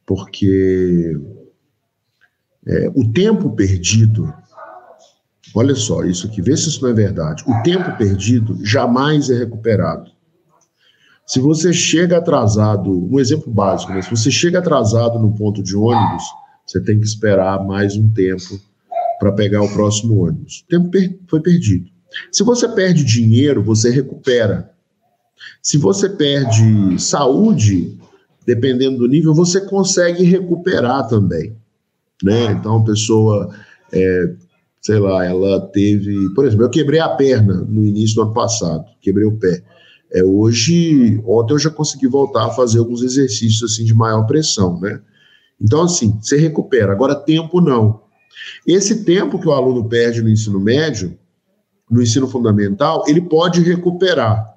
porque o tempo perdido, olha só, isso aqui, vê se isso não é verdade, o tempo perdido jamais é recuperado. Se você chega atrasado, um exemplo básico, né? Se você chega atrasado no ponto de ônibus, você tem que esperar mais um tempo para pegar o próximo ônibus. O tempo foi perdido. Se você perde dinheiro, você recupera. Se você perde saúde, dependendo do nível, você consegue recuperar também, né? Então, a pessoa, sei lá, ela teve... Por exemplo, eu quebrei a perna no início do ano passado, quebrei o pé. Ontem eu já consegui voltar a fazer alguns exercícios assim, de maior pressão, né? Então, assim, você recupera. Agora, tempo não. Esse tempo que o aluno perde no ensino médio, no ensino fundamental, ele pode recuperar.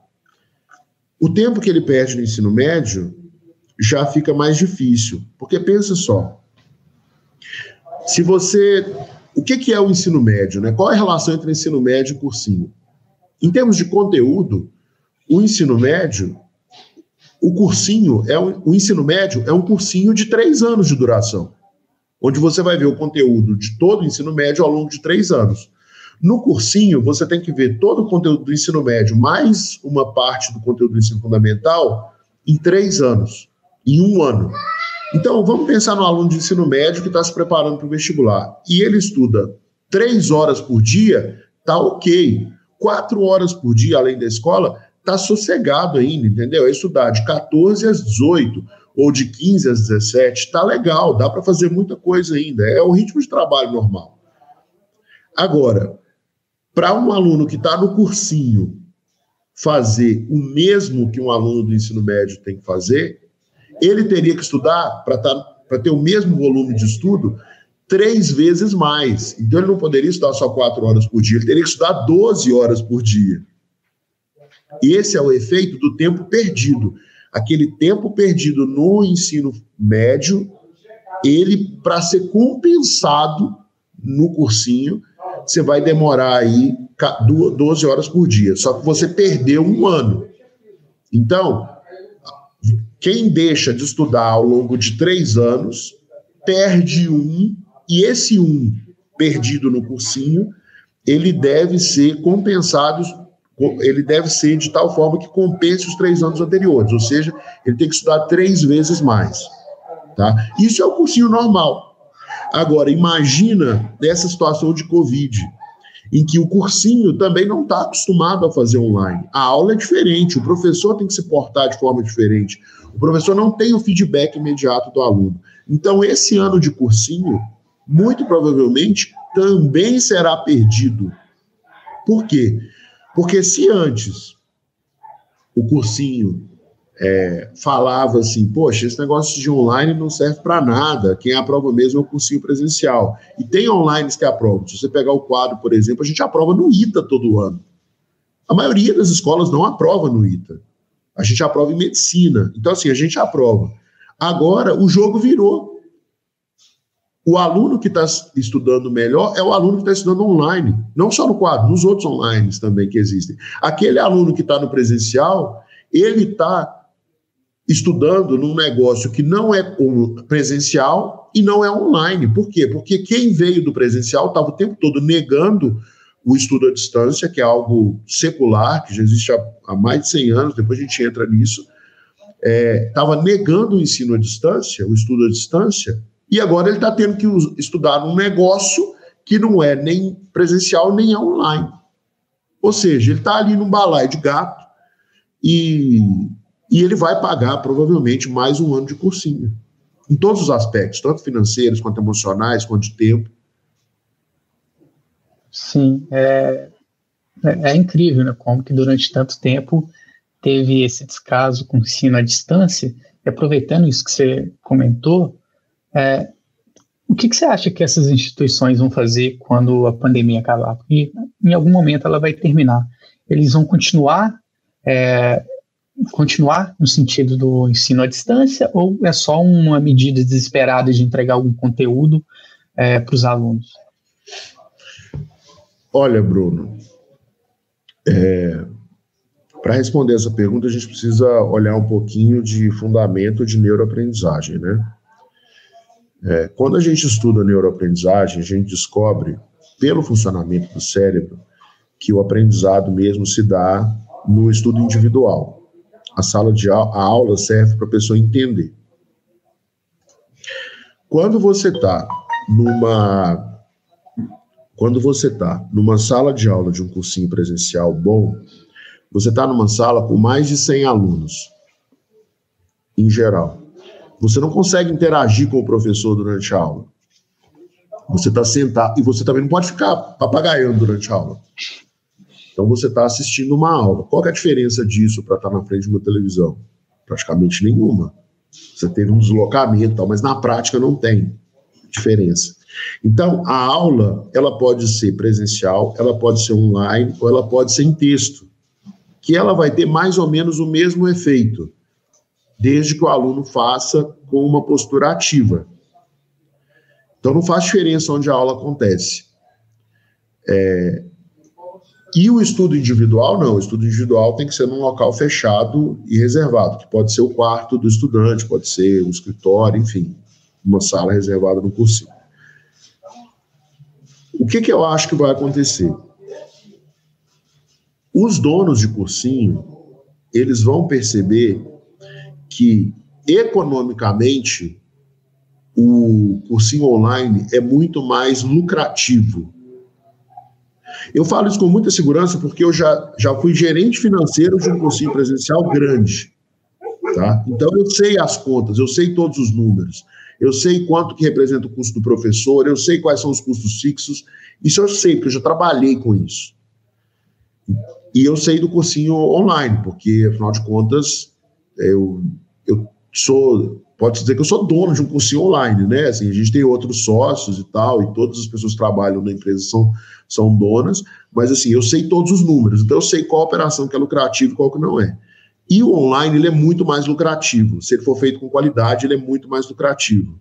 O tempo que ele perde no ensino médio já fica mais difícil, porque pensa só, o que é o ensino médio, né? Qual é a relação entre ensino médio e cursinho? Em termos de conteúdo, o ensino médio, o ensino médio é um cursinho de 3 anos de duração, onde você vai ver o conteúdo de todo o ensino médio ao longo de 3 anos. No cursinho, você tem que ver todo o conteúdo do ensino médio, mais uma parte do conteúdo do ensino fundamental, em 3 anos, em 1 ano. Então, vamos pensar no aluno de ensino médio que está se preparando para o vestibular. E ele estuda 3 horas por dia, tá ok. 4 horas por dia, além da escola, tá sossegado ainda, entendeu? É estudar de 14 às 18, ou de 15 às 17, tá legal, dá para fazer muita coisa ainda. É o ritmo de trabalho normal. Agora, para um aluno que está no cursinho fazer o mesmo que um aluno do ensino médio tem que fazer, ele teria que estudar para ter o mesmo volume de estudo 3 vezes mais. Então, ele não poderia estudar só 4 horas por dia, ele teria que estudar 12 horas por dia. Esse é o efeito do tempo perdido. Aquele tempo perdido no ensino médio, ele, para ser compensado no cursinho, você vai demorar aí 12 horas por dia. Só que você perdeu 1 ano. Então, quem deixa de estudar ao longo de 3 anos, perde 1, e esse 1 perdido no cursinho, ele deve ser compensado, ele deve ser de tal forma que compense os 3 anos anteriores, ou seja, ele tem que estudar 3 vezes mais. Tá? Isso é o cursinho normal. Agora, imagina nessa situação de Covid, em que o cursinho também não está acostumado a fazer online. A aula é diferente, o professor tem que se portar de forma diferente. O professor não tem o feedback imediato do aluno. Então, esse ano de cursinho, muito provavelmente, também será perdido. Por quê? Porque se antes o cursinho falava assim, poxa, esse negócio de online não serve para nada, quem aprova mesmo é o cursinho presencial. E tem online que aprovam. Se você pegar o quadro, por exemplo, a gente aprova no ITA todo ano. A maioria das escolas não aprova no ITA. A gente aprova em medicina. Então, assim, a gente aprova. Agora, o jogo virou. O aluno que está estudando melhor é o aluno que está estudando online. Não só no quadro, nos outros online também que existem. Aquele aluno que está no presencial, ele está estudando num negócio que não é presencial e não é online. Por quê? Porque quem veio do presencial estava o tempo todo negando o estudo à distância, que é algo secular, que já existe há mais de 100 anos, depois a gente entra nisso, estava negando o ensino à distância, o estudo à distância, e agora ele está tendo que estudar num negócio que não é nem presencial nem é online. Ou seja, ele está ali num balaio de gato e ele vai pagar provavelmente mais 1 ano de cursinho, em todos os aspectos, tanto financeiros, quanto emocionais, quanto de tempo. Sim, é incrível, né, como que durante tanto tempo teve esse descaso com o ensino à distância. E aproveitando isso que você comentou, o que você acha que essas instituições vão fazer quando a pandemia acabar? Porque em algum momento ela vai terminar. Eles vão continuar no sentido do ensino à distância, ou é só uma medida desesperada de entregar algum conteúdo para os alunos? Olha, Bruno, para responder essa pergunta, a gente precisa olhar um pouquinho de fundamento de neuroaprendizagem, né? Quando a gente estuda neuroaprendizagem, a gente descobre, pelo funcionamento do cérebro, que o aprendizado mesmo se dá no estudo individual. A aula serve para a pessoa entender. Quando você está quando você está numa sala de aula de um cursinho presencial bom, você está numa sala com mais de 100 alunos, em geral. Você não consegue interagir com o professor durante a aula. Você está sentado, e você também não pode ficar papagaiando durante a aula. Então você está assistindo uma aula. Qual que é a diferença disso para estar na frente de uma televisão? Praticamente nenhuma. Você teve um deslocamento e tal, mas na prática não tem diferença. Então, a aula, ela pode ser presencial, ela pode ser online, ou ela pode ser em texto, que ela vai ter mais ou menos o mesmo efeito, desde que o aluno faça com uma postura ativa. Então, não faz diferença onde a aula acontece. E o estudo individual, não. O estudo individual tem que ser num local fechado e reservado, que pode ser o quarto do estudante, pode ser o escritório, enfim, uma sala reservada no cursinho. O que eu acho que vai acontecer? Os donos de cursinho, eles vão perceber que, economicamente, o cursinho online é muito mais lucrativo. Eu falo isso com muita segurança porque eu já fui gerente financeiro de um cursinho presencial grande. Tá? Então, eu sei as contas, eu sei todos os números, eu sei quanto que representa o custo do professor, eu sei quais são os custos fixos, isso eu sei, porque eu já trabalhei com isso. E eu sei do cursinho online, porque, afinal de contas, eu sou, pode dizer que eu sou dono de um cursinho online, né? Assim, a gente tem outros sócios e tal, e todas as pessoas que trabalham na empresa são donas, mas assim, eu sei todos os números, então eu sei qual operação que é lucrativa e qual que não é. E o online, ele é muito mais lucrativo. Se ele for feito com qualidade, ele é muito mais lucrativo.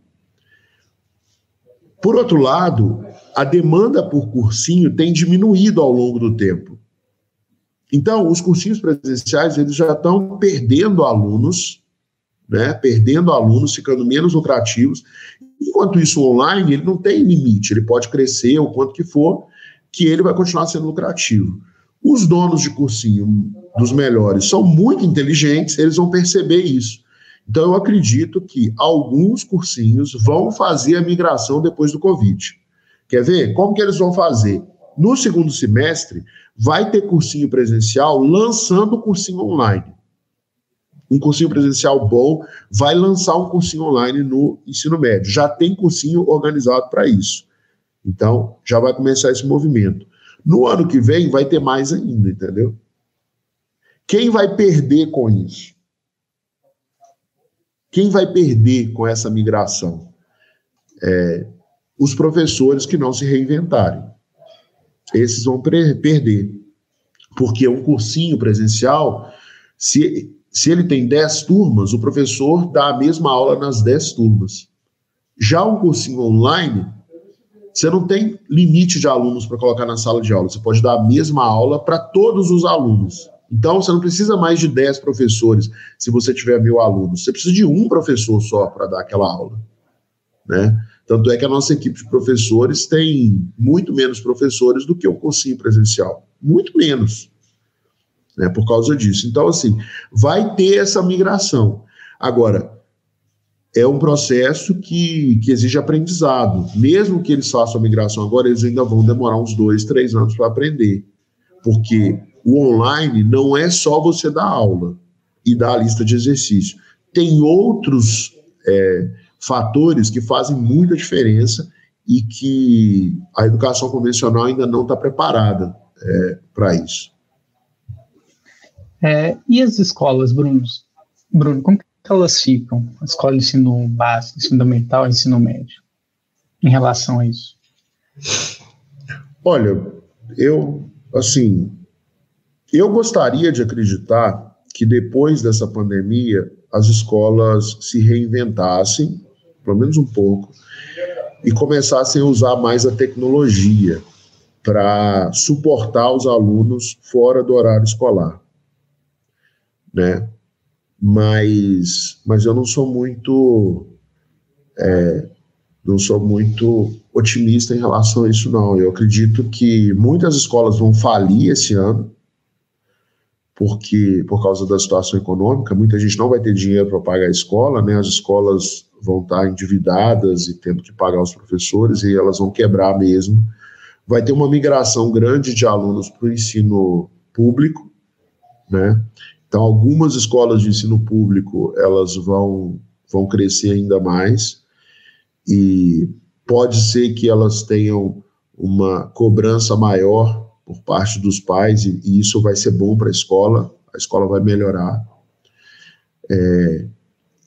Por outro lado, a demanda por cursinho tem diminuído ao longo do tempo. Então, os cursinhos presenciais, eles já estão perdendo alunos, né? Perdendo alunos, ficando menos lucrativos. Enquanto isso, o online, ele não tem limite. Ele pode crescer o quanto que for, que ele vai continuar sendo lucrativo. Os donos de cursinho dos melhores são muito inteligentes, eles vão perceber isso. Então, eu acredito que alguns cursinhos vão fazer a migração depois do Covid. Quer ver? Como que eles vão fazer? No segundo semestre, vai ter cursinho presencial lançando cursinho online. Um cursinho presencial bom vai lançar um cursinho online no ensino médio. Já tem cursinho organizado para isso. Então, já vai começar esse movimento. No ano que vem, vai ter mais ainda, entendeu? Quem vai perder com isso? Quem vai perder com essa migração? Os professores que não se reinventarem. Esses vão perder. Porque um cursinho presencial, se ele tem 10 turmas, o professor dá a mesma aula nas 10 turmas. Já um cursinho online, você não tem limite de alunos para colocar na sala de aula. Você pode dar a mesma aula para todos os alunos. Então, você não precisa mais de 10 professores se você tiver 1000 alunos. Você precisa de um professor só para dar aquela aula, né? Tanto é que a nossa equipe de professores tem muito menos professores do que o cursinho presencial. Muito menos, né, por causa disso. Então, assim, vai ter essa migração. Agora, é um processo que exige aprendizado. Mesmo que eles façam a migração agora, eles ainda vão demorar uns 2, 3 anos para aprender. Porque o online não é só você dar aula e dar a lista de exercício. Tem outros fatores que fazem muita diferença e que a educação convencional ainda não está preparada para isso. E as escolas, Bruno, como que elas ficam? A escola de ensino básico, ensino fundamental e ensino médio, em relação a isso? Olha, eu gostaria de acreditar que depois dessa pandemia as escolas se reinventassem, pelo menos um pouco, e começassem a usar mais a tecnologia para suportar os alunos fora do horário escolar, né? Mas eu não sou muito otimista em relação a isso, não. Eu acredito que muitas escolas vão falir esse ano, porque por causa da situação econômica, muita gente não vai ter dinheiro para pagar a escola, né? As escolas vão estar endividadas e tendo que pagar os professores, e elas vão quebrar mesmo, vai ter uma migração grande de alunos para o ensino público, né? Então, algumas escolas de ensino público, elas vão crescer ainda mais, e pode ser que elas tenham uma cobrança maior por parte dos pais, e isso vai ser bom para a escola vai melhorar.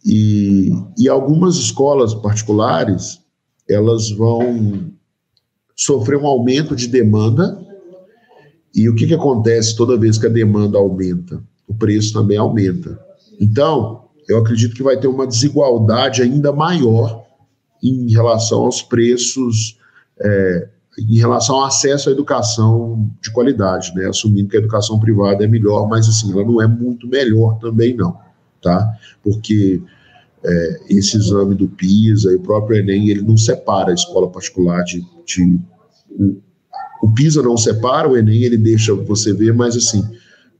E algumas escolas particulares, elas vão sofrer um aumento de demanda, e o que acontece toda vez que a demanda aumenta? O preço também aumenta. Então, eu acredito que vai ter uma desigualdade ainda maior em relação aos preços, em relação ao acesso à educação de qualidade, né? Assumindo que a educação privada é melhor, mas assim, ela não é muito melhor também não, tá? Porque esse exame do PISA e o próprio Enem, ele não separa a escola particular o PISA não separa, o Enem ele deixa você ver, mas assim,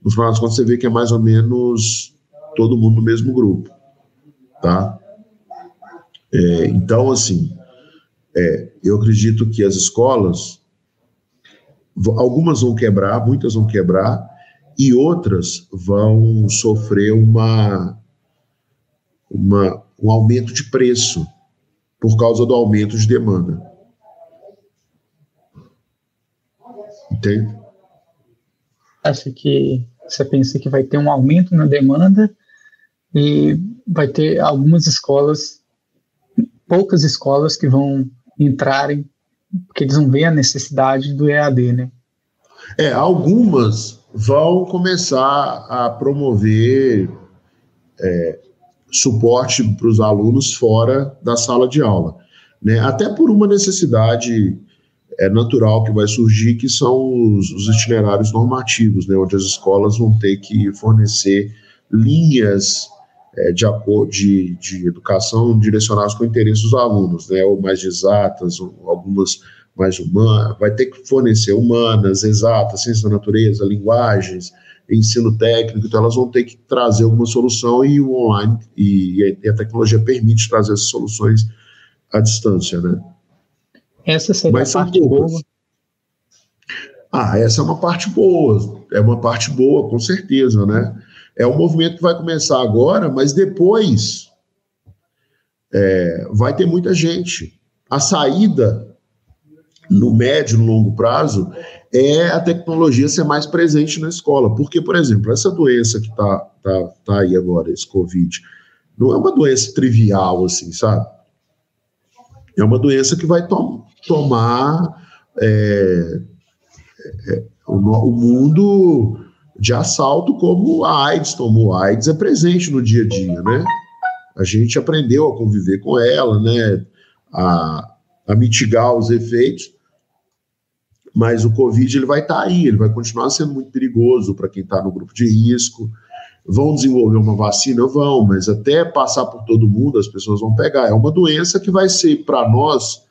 no final das contas você vê que é mais ou menos todo mundo no mesmo grupo, tá? Então, assim, eu acredito que as escolas, algumas vão quebrar, muitas vão quebrar, e outras vão sofrer um aumento de preço por causa do aumento de demanda. Entende? Você pensa que vai ter um aumento na demanda e vai ter algumas escolas, poucas escolas que vão entrarem, porque eles vão ver a necessidade do EAD, né? Algumas vão começar a promover suporte para os alunos fora da sala de aula, né? Até por uma necessidade natural que vai surgir, que são os itinerários normativos, né? Onde as escolas vão ter que fornecer linhas de educação direcionadas com o interesse dos alunos, né? Ou mais exatas, ou algumas mais humanas, vai ter que fornecer humanas, exatas, ciência da natureza, linguagens, ensino técnico, então elas vão ter que trazer alguma solução, e o online e a tecnologia permite trazer essas soluções à distância, né? Essa seria a parte boa. Essa é uma parte boa, com certeza, né? É um movimento que vai começar agora, mas depois vai ter muita gente. A saída, no médio e no longo prazo, é a tecnologia ser mais presente na escola. Porque, por exemplo, essa doença que tá aí agora, esse Covid, não é uma doença trivial, assim, sabe? É uma doença que vai tomar o mundo de assalto, como a AIDS tomou. A AIDS é presente no dia a dia, né? A gente aprendeu a conviver com ela, né? A mitigar os efeitos, mas o Covid ele vai estar aí, ele vai continuar sendo muito perigoso para quem está no grupo de risco. Vão desenvolver uma vacina? Vão, mas até passar por todo mundo, as pessoas vão pegar. É uma doença que vai ser, para nós,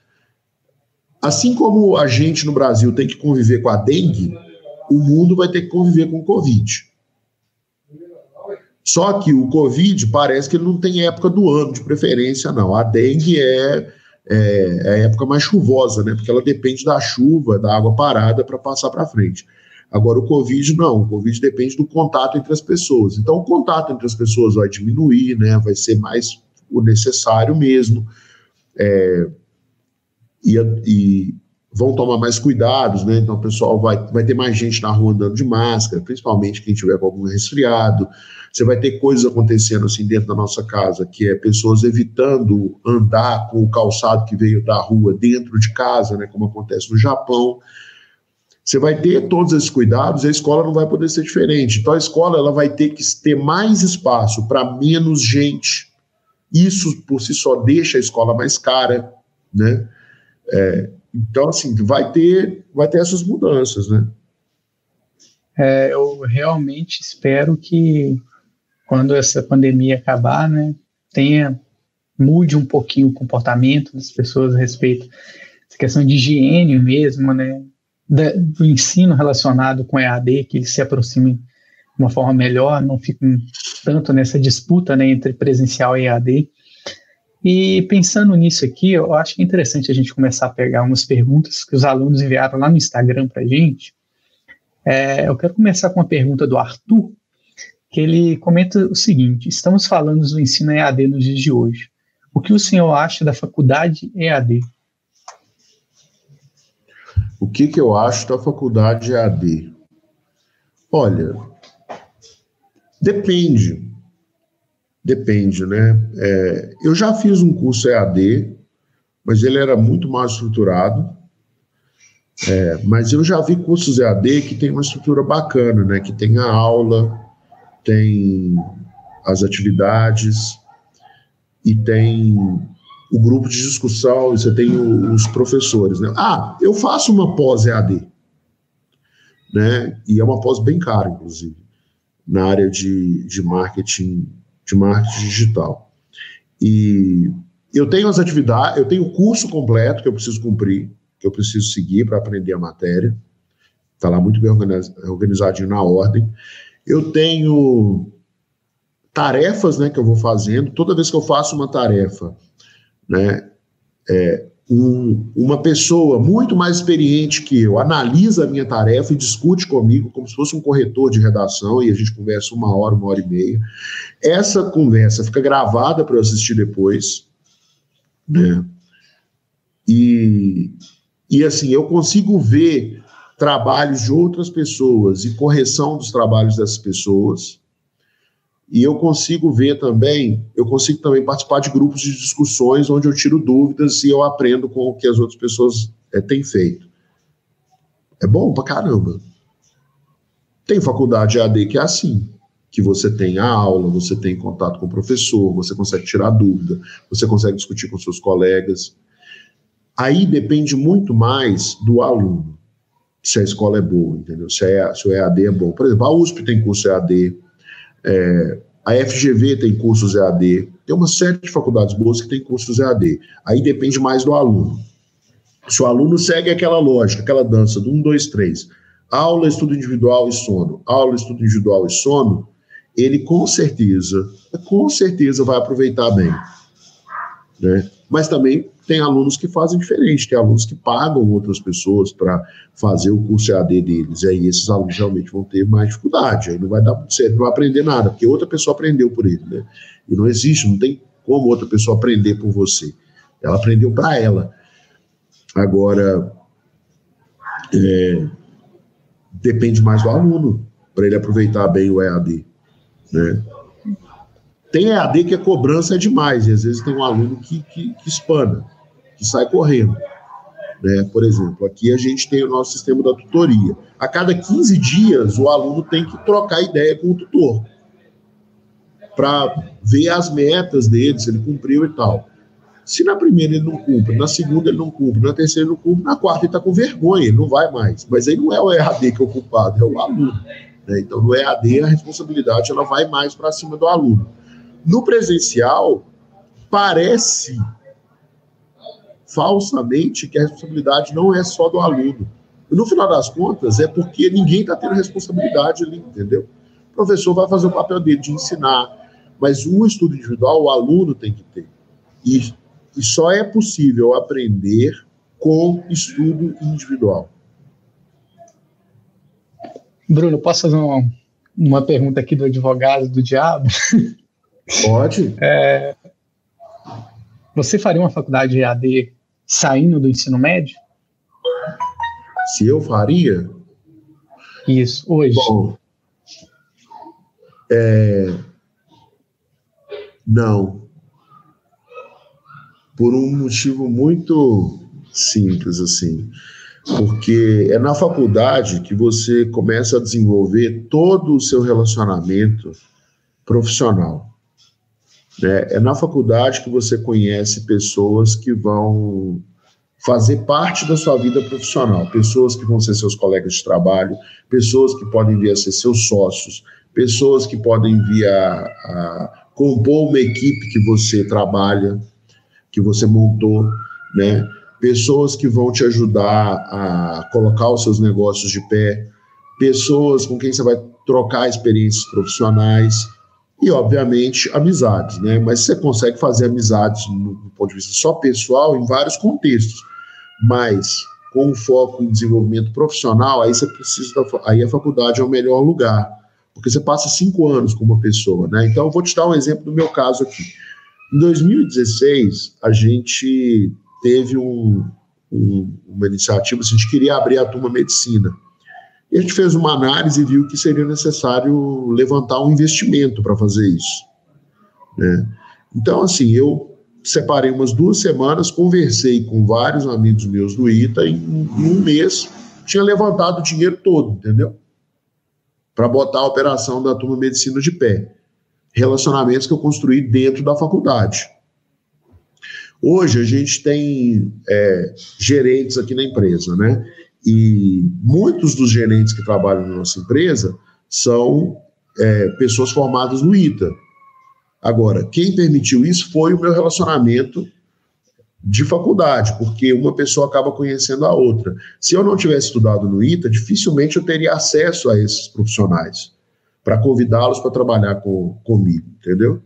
assim como a gente no Brasil tem que conviver com a dengue, o mundo vai ter que conviver com o Covid. Só que o Covid parece que ele não tem época do ano de preferência, não. A dengue é a época mais chuvosa, né? Porque ela depende da chuva, da água parada para passar para frente. Agora, o Covid não. O Covid depende do contato entre as pessoas. Então, o contato entre as pessoas vai diminuir, né? Vai ser mais o necessário mesmo. E vão tomar mais cuidados, né? Então, o pessoal vai ter mais gente na rua andando de máscara, principalmente quem tiver com algum resfriado. Você vai ter coisas acontecendo assim dentro da nossa casa, que é pessoas evitando andar com o calçado que veio da rua dentro de casa, né? Como acontece no Japão. Você vai ter todos esses cuidados e a escola não vai poder ser diferente. Então, a escola ela vai ter que ter mais espaço para menos gente. Isso, por si só, deixa a escola mais cara, né? Então, assim, vai ter essas mudanças, né? Eu realmente espero que, quando essa pandemia acabar, né, mude um pouquinho o comportamento das pessoas a respeito dessa questão de higiene mesmo, né, do ensino relacionado com EAD, que eles se aproximem de uma forma melhor, não fiquem tanto nessa disputa, né, entre presencial e EAD. E pensando nisso aqui, eu acho que é interessante a gente começar a pegar umas perguntas que os alunos enviaram lá no Instagram para a gente. Eu quero começar com uma pergunta do Arthur, que ele comenta o seguinte: estamos falando do ensino EAD nos dias de hoje. O que o senhor acha da faculdade EAD? O que eu acho da faculdade EAD? Olha, depende, né? Eu já fiz um curso EAD, mas ele era muito mal estruturado. Mas eu já vi cursos EAD que tem uma estrutura bacana, né? Que tem a aula, tem as atividades e tem o grupo de discussão, e você tem os professores, né? Eu faço uma pós-EAD, né? E é uma pós bem cara, inclusive, na área de marketing digital. E eu tenho as atividades, eu tenho o curso completo que eu preciso cumprir, que eu preciso seguir para aprender a matéria. Está lá muito bem organizadinho na ordem. Eu tenho tarefas, né, que eu vou fazendo. Toda vez que eu faço uma tarefa, né, uma pessoa muito mais experiente que eu analisa a minha tarefa e discute comigo como se fosse um corretor de redação, e a gente conversa 1 hora, 1h30. Essa conversa fica gravada para eu assistir depois, né? E assim, eu consigo ver trabalhos de outras pessoas e correção dos trabalhos dessas pessoas. E eu consigo também participar de grupos de discussões onde eu tiro dúvidas e eu aprendo com o que as outras pessoas têm feito. É bom pra caramba. Tem faculdade EAD que é assim, que você tem a aula, você tem contato com o professor, você consegue tirar dúvida, você consegue discutir com seus colegas. Aí depende muito mais do aluno, se a escola é boa, entendeu? Se o EAD é bom. Por exemplo, a USP tem curso EAD, a FGV tem cursos EAD, tem uma série de faculdades boas que tem cursos EAD. Aí depende mais do aluno. Se o aluno segue aquela lógica, aquela dança do 1, 2, 3, aula, estudo individual e sono, aula, estudo individual e sono, ele com certeza vai aproveitar bem, né? Mas também tem alunos que fazem diferente, tem alunos que pagam outras pessoas para fazer o curso EAD deles, e aí esses alunos realmente vão ter mais dificuldade, aí não vai dar muito certo, não vai aprender nada, porque outra pessoa aprendeu por ele, né? E não tem como outra pessoa aprender por você, ela aprendeu para ela. Agora, depende mais do aluno, para ele aproveitar bem o EAD, né? Tem EAD que a cobrança é demais, e às vezes tem um aluno que espana, que sai correndo, né? Por exemplo, aqui a gente tem o nosso sistema da tutoria. A cada 15 dias, o aluno tem que trocar ideia com o tutor, para ver as metas dele, se ele cumpriu e tal. Se na primeira ele não cumpre, na segunda ele não cumpre, na terceira ele não cumpre, na quarta ele está com vergonha, ele não vai mais. Mas aí não é o EAD que é o culpado, é o aluno, né? Então, no EAD, a responsabilidade ela vai mais para cima do aluno. No presencial, parece falsamente que a responsabilidade não é só do aluno. E no final das contas, é porque ninguém está tendo responsabilidade ali, entendeu? O professor vai fazer o papel dele de ensinar, mas o estudo individual, o aluno tem que ter. E só é possível aprender com estudo individual. Bruno, posso fazer uma pergunta aqui do advogado do diabo? Pode. Você faria uma faculdade EAD saindo do ensino médio? Se eu faria? Isso, hoje. Bom, não. Por um motivo muito simples, assim. Porque é na faculdade que você começa a desenvolver todo o seu relacionamento profissional. É na faculdade que você conhece pessoas que vão fazer parte da sua vida profissional, pessoas que vão ser seus colegas de trabalho, pessoas que podem vir a ser seus sócios, pessoas que podem vir a compor uma equipe que você trabalha, que você montou, né? Pessoas que vão te ajudar a colocar os seus negócios de pé, pessoas com quem você vai trocar experiências profissionais. e, obviamente, amizades, né? Mas você consegue fazer amizades, no ponto de vista só pessoal, em vários contextos, mas com um foco em desenvolvimento profissional, aí você precisa, aí a faculdade é o melhor lugar, porque você passa 5 anos com uma pessoa, né? Então, eu vou te dar um exemplo do meu caso aqui. Em 2016, a gente teve uma iniciativa, a gente queria abrir a turma medicina. E a gente fez uma análise e viu que seria necessário levantar um investimento para fazer isso, né? Então, assim, eu separei umas 2 semanas, conversei com vários amigos meus do ITA, e em um mês tinha levantado o dinheiro todo, entendeu? Para botar a operação da turma medicina de pé. Relacionamentos que eu construí dentro da faculdade. Hoje a gente tem gerentes aqui na empresa, né? E muitos dos gerentes que trabalham na nossa empresa são pessoas formadas no ITA. Agora, quem permitiu isso foi o meu relacionamento de faculdade, porque uma pessoa acaba conhecendo a outra. Se eu não tivesse estudado no ITA, dificilmente eu teria acesso a esses profissionais para convidá-los para trabalhar comigo, entendeu?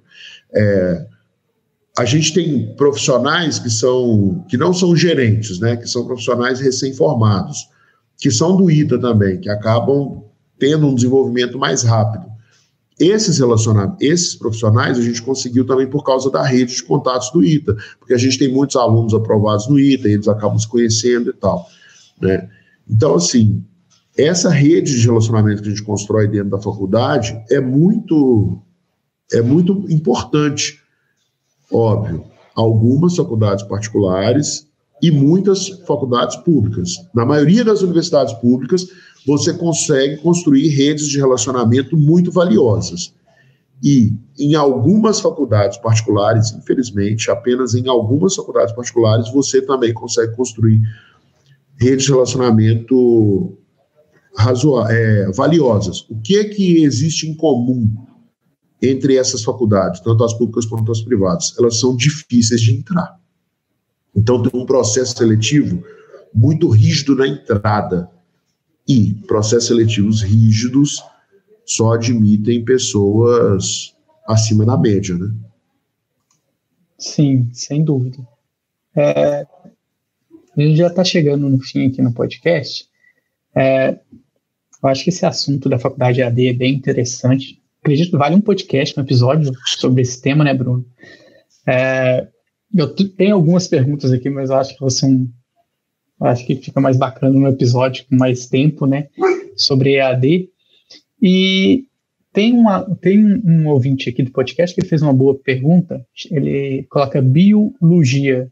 A gente tem profissionais que não são gerentes, né, que são profissionais recém-formados, que são do ITA também, que acabam tendo um desenvolvimento mais rápido. Esses profissionais a gente conseguiu também por causa da rede de contatos do ITA, porque a gente tem muitos alunos aprovados no ITA, e eles acabam se conhecendo e tal, né? Então, assim, essa rede de relacionamento que a gente constrói dentro da faculdade é muito importante. Óbvio, algumas faculdades particulares e muitas faculdades públicas. Na maioria das universidades públicas, você consegue construir redes de relacionamento muito valiosas. E em algumas faculdades particulares, infelizmente, apenas em algumas faculdades particulares, você também consegue construir redes de relacionamento valiosas. O que é que existe em comum entre essas faculdades, tanto as públicas quanto as privadas? Elas são difíceis de entrar. Então, tem um processo seletivo muito rígido na entrada. E processos seletivos rígidos só admitem pessoas acima da média, né? Sim, sem dúvida. A gente já está chegando no fim aqui no podcast. Eu acho que esse assunto da faculdade EAD é bem interessante. Acredito que vale um podcast, um episódio sobre esse tema, né, Bruno? Eu tenho algumas perguntas aqui, mas eu acho que acho que fica mais bacana no episódio com mais tempo, né, sobre EAD. E tem um ouvinte aqui do podcast que fez uma boa pergunta. Ele coloca biologia.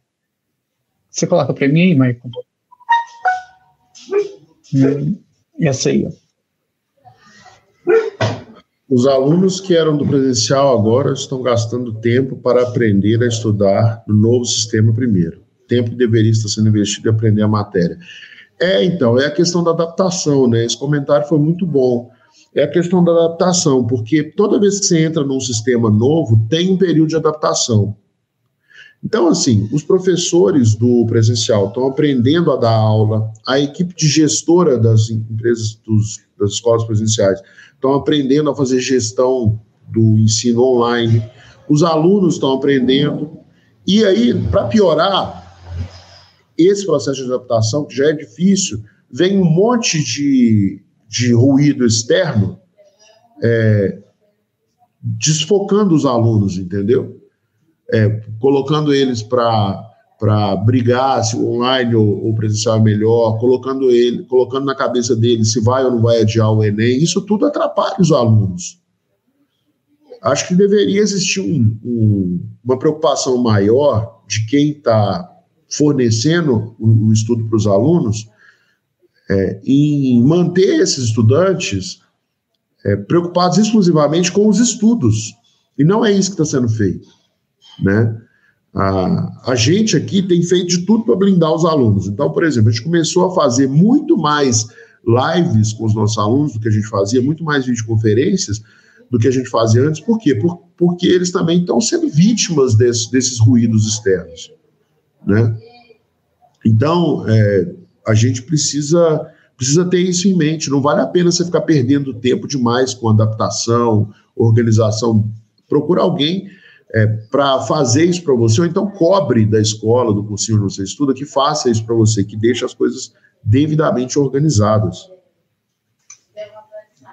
Você coloca para mim aí, Maicon? Essa aí, ó. Os alunos que eram do presencial agora estão gastando tempo para aprender a estudar no novo sistema primeiro. Tempo que deveria estar sendo investido em aprender a matéria. Então, é a questão da adaptação, né? Esse comentário foi muito bom. É a questão da adaptação, porque toda vez que você entra num sistema novo, tem um período de adaptação. Então, assim, os professores do presencial estão aprendendo a dar aula, a equipe de gestora das empresas, das escolas presenciais, estão aprendendo a fazer gestão do ensino online, os alunos estão aprendendo, e aí, para piorar esse processo de adaptação, que já é difícil, vem um monte de ruído externo desfocando os alunos, entendeu? Colocando eles para brigar se o online ou presencial é melhor, colocando na cabeça deles se vai ou não vai adiar o Enem. Isso tudo atrapalha os alunos. Acho que deveria existir uma preocupação maior de quem está fornecendo o estudo para os alunos em manter esses estudantes preocupados exclusivamente com os estudos. E não é isso que está sendo feito, né? A gente aqui tem feito de tudo para blindar os alunos. Então, por exemplo, a gente começou a fazer muito mais lives com os nossos alunos do que a gente fazia, muito mais videoconferências do que a gente fazia antes. Por quê? Porque eles também estão sendo vítimas desses ruídos externos, né? Então, a gente precisa ter isso em mente. Não vale a pena você ficar perdendo tempo demais com adaptação, organização procura alguém para fazer isso para você, ou então cobre da escola, do cursinho onde você estuda, que faça isso para você, que deixe as coisas devidamente organizadas.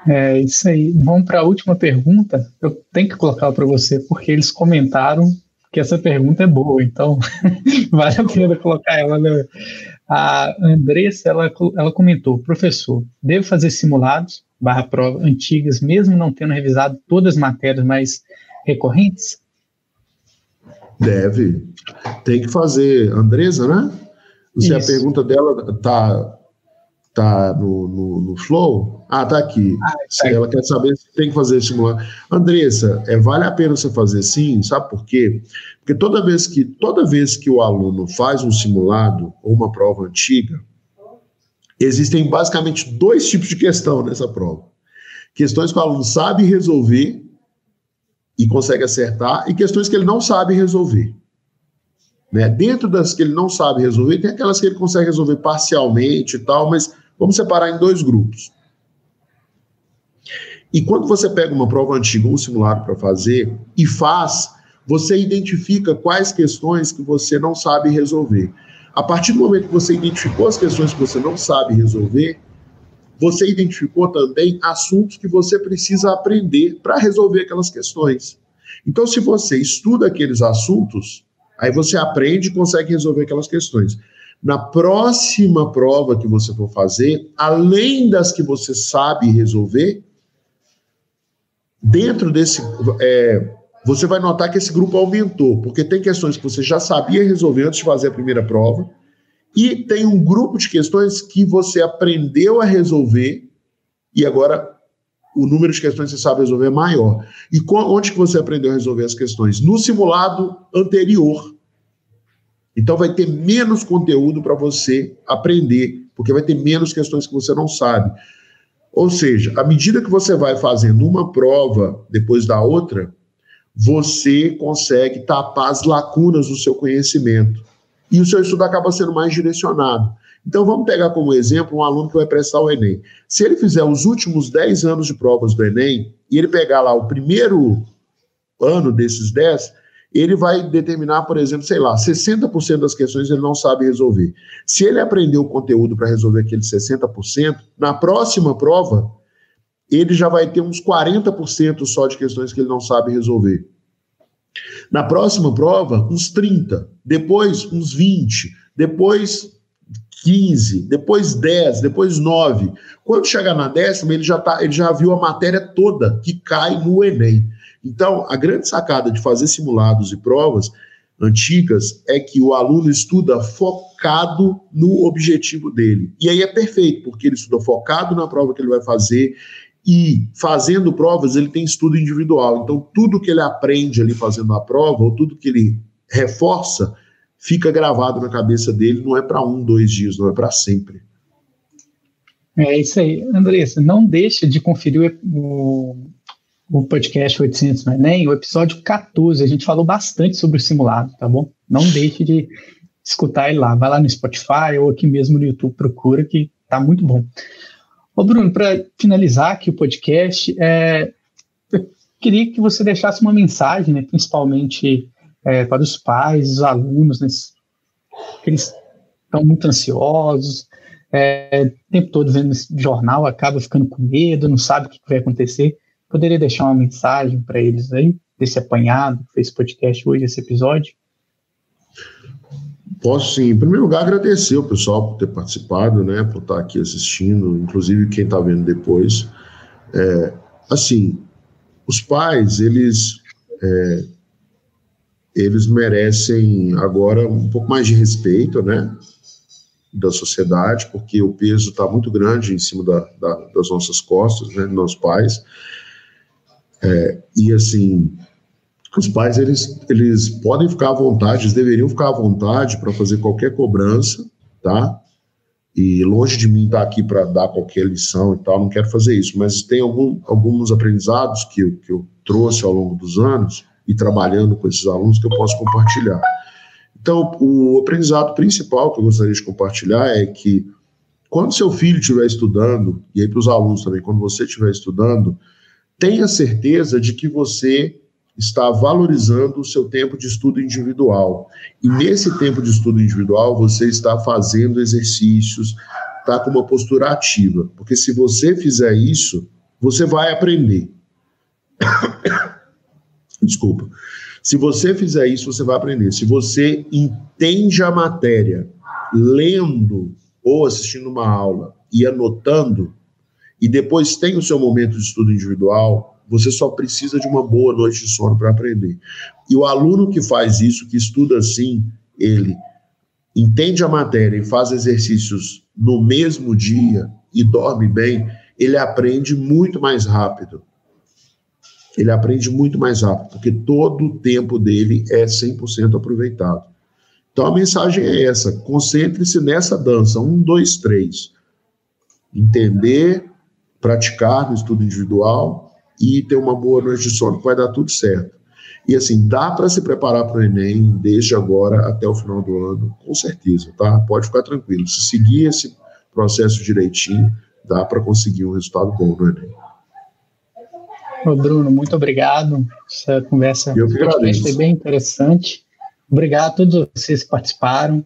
É isso aí. Vamos para a última pergunta. Eu tenho que colocar para você, porque eles comentaram que essa pergunta é boa, então vale a pena colocar ela. Né? A Andressa, ela comentou: professor, devo fazer simulados / prova antigas, mesmo não tendo revisado todas as matérias mais recorrentes? Deve. Tem que fazer. Andressa, né? Se a pergunta dela tá no Flow? Ah, tá aqui. Se ela quer saber se tem que fazer simulado. Andressa, vale a pena você fazer sim, sabe por quê? Porque toda vez que o aluno faz um simulado ou uma prova antiga, existem basicamente 2 tipos de questão nessa prova. Questões que o aluno sabe resolver e consegue acertar, e questões que ele não sabe resolver. Né? Dentro das que ele não sabe resolver, tem aquelas que ele consegue resolver parcialmente e tal, mas vamos separar em 2 grupos. E quando você pega uma prova antiga, um simulado para fazer, e faz, você identifica quais questões que você não sabe resolver. A partir do momento que você identificou as questões que você não sabe resolver, você identificou também assuntos que você precisa aprender para resolver aquelas questões. Então, se você estuda aqueles assuntos, aí você aprende e consegue resolver aquelas questões. Na próxima prova que você for fazer, além das que você sabe resolver, dentro desse... você vai notar que esse grupo aumentou, porque tem questões que você já sabia resolver antes de fazer a primeira prova, e tem um grupo de questões que você aprendeu a resolver, e agora o número de questões que você sabe resolver é maior. E onde que você aprendeu a resolver as questões? No simulado anterior. Então vai ter menos conteúdo para você aprender, porque vai ter menos questões que você não sabe. Ou seja, à medida que você vai fazendo uma prova depois da outra, você consegue tapar as lacunas do seu conhecimento. E o seu estudo acaba sendo mais direcionado. Então, vamos pegar como exemplo um aluno que vai prestar o Enem. Se ele fizer os últimos 10 anos de provas do Enem, e ele pegar lá o primeiro ano desses 10, ele vai determinar, por exemplo, 60% das questões ele não sabe resolver. Se ele aprender o conteúdo para resolver aqueles 60%, na próxima prova, ele já vai ter uns 40% só de questões que ele não sabe resolver. Na próxima prova, uns 30%, depois uns 20%, depois 15%, depois 10%, depois 9%. Quando chegar na 10ª, ele já viu a matéria toda que cai no Enem. Então, a grande sacada de fazer simulados e provas antigas é que o aluno estuda focado no objetivo dele. E aí é perfeito, porque ele estuda focado na prova que ele vai fazer, e fazendo provas ele tem estudo individual. Então, tudo que ele aprende ali fazendo a prova, ou tudo que ele reforça, fica gravado na cabeça dele, não é para 1, 2 dias, não é para sempre. É isso aí. Andressa, não deixa de conferir o podcast 800 no Enem, o episódio 14, a gente falou bastante sobre o simulado, tá bom? Não deixe de escutar ele lá, vai lá no Spotify ou aqui mesmo no YouTube, procura que tá muito bom. Ô Bruno, para finalizar aqui o podcast, eu queria que você deixasse uma mensagem, né, principalmente para os pais, os alunos, né, que eles estão muito ansiosos, o tempo todo vendo esse jornal, acaba ficando com medo, não sabe o que vai acontecer. Poderia deixar uma mensagem para eles aí, desse apanhado que fez esse podcast hoje, esse episódio? Posso sim. Em primeiro lugar, agradecer o pessoal por ter participado, né, por estar aqui assistindo, inclusive quem está vendo depois. Os pais, eles merecem agora um pouco mais de respeito, né, da sociedade, porque o peso está muito grande em cima das nossas costas, né, dos nossos pais. E assim, os pais, eles podem ficar à vontade, eles deveriam ficar à vontade para fazer qualquer cobrança, tá? E longe de mim estar aqui para dar qualquer lição e tal, não quero fazer isso, mas tem alguns aprendizados que eu trouxe ao longo dos anos e trabalhando com esses alunos que eu posso compartilhar. Então, o aprendizado principal que eu gostaria de compartilhar é que quando seu filho estiver estudando, e aí para os alunos também, quando você estiver estudando, tenha certeza de que você está valorizando o seu tempo de estudo individual. E nesse tempo de estudo individual, você está fazendo exercícios, está com uma postura ativa. Porque se você fizer isso, você vai aprender. Desculpa. Se você fizer isso, você vai aprender. Se você entende a matéria lendo ou assistindo uma aula e anotando, e depois tem o seu momento de estudo individual, você só precisa de uma boa noite de sono para aprender. E o aluno que faz isso, que estuda assim, ele entende a matéria e faz exercícios no mesmo dia e dorme bem, ele aprende muito mais rápido. Ele aprende muito mais rápido, porque todo o tempo dele é 100% aproveitado. Então a mensagem é essa: concentre-se nessa dança, 1, 2, 3. Entender, praticar no estudo individual e ter uma boa noite de sono, que vai dar tudo certo. E assim, dá para se preparar para o Enem desde agora até o final do ano, com certeza, tá? Pode ficar tranquilo. Se seguir esse processo direitinho, dá para conseguir um resultado bom no Enem. Ô Bruno, muito obrigado. Essa conversa foi bem interessante. Obrigado a todos vocês que participaram.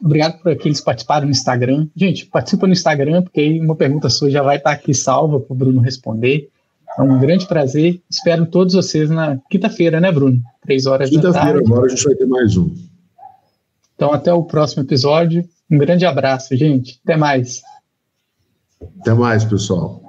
Obrigado por aqueles que participaram no Instagram. Gente, participa no Instagram, porque aí uma pergunta sua já vai estar aqui salva para o Bruno responder. É um grande prazer. Espero todos vocês na quinta-feira, né, Bruno? 3 horas da tarde. Quinta-feira agora a gente vai ter mais um. Então, até o próximo episódio. Um grande abraço, gente. Até mais. Até mais, pessoal.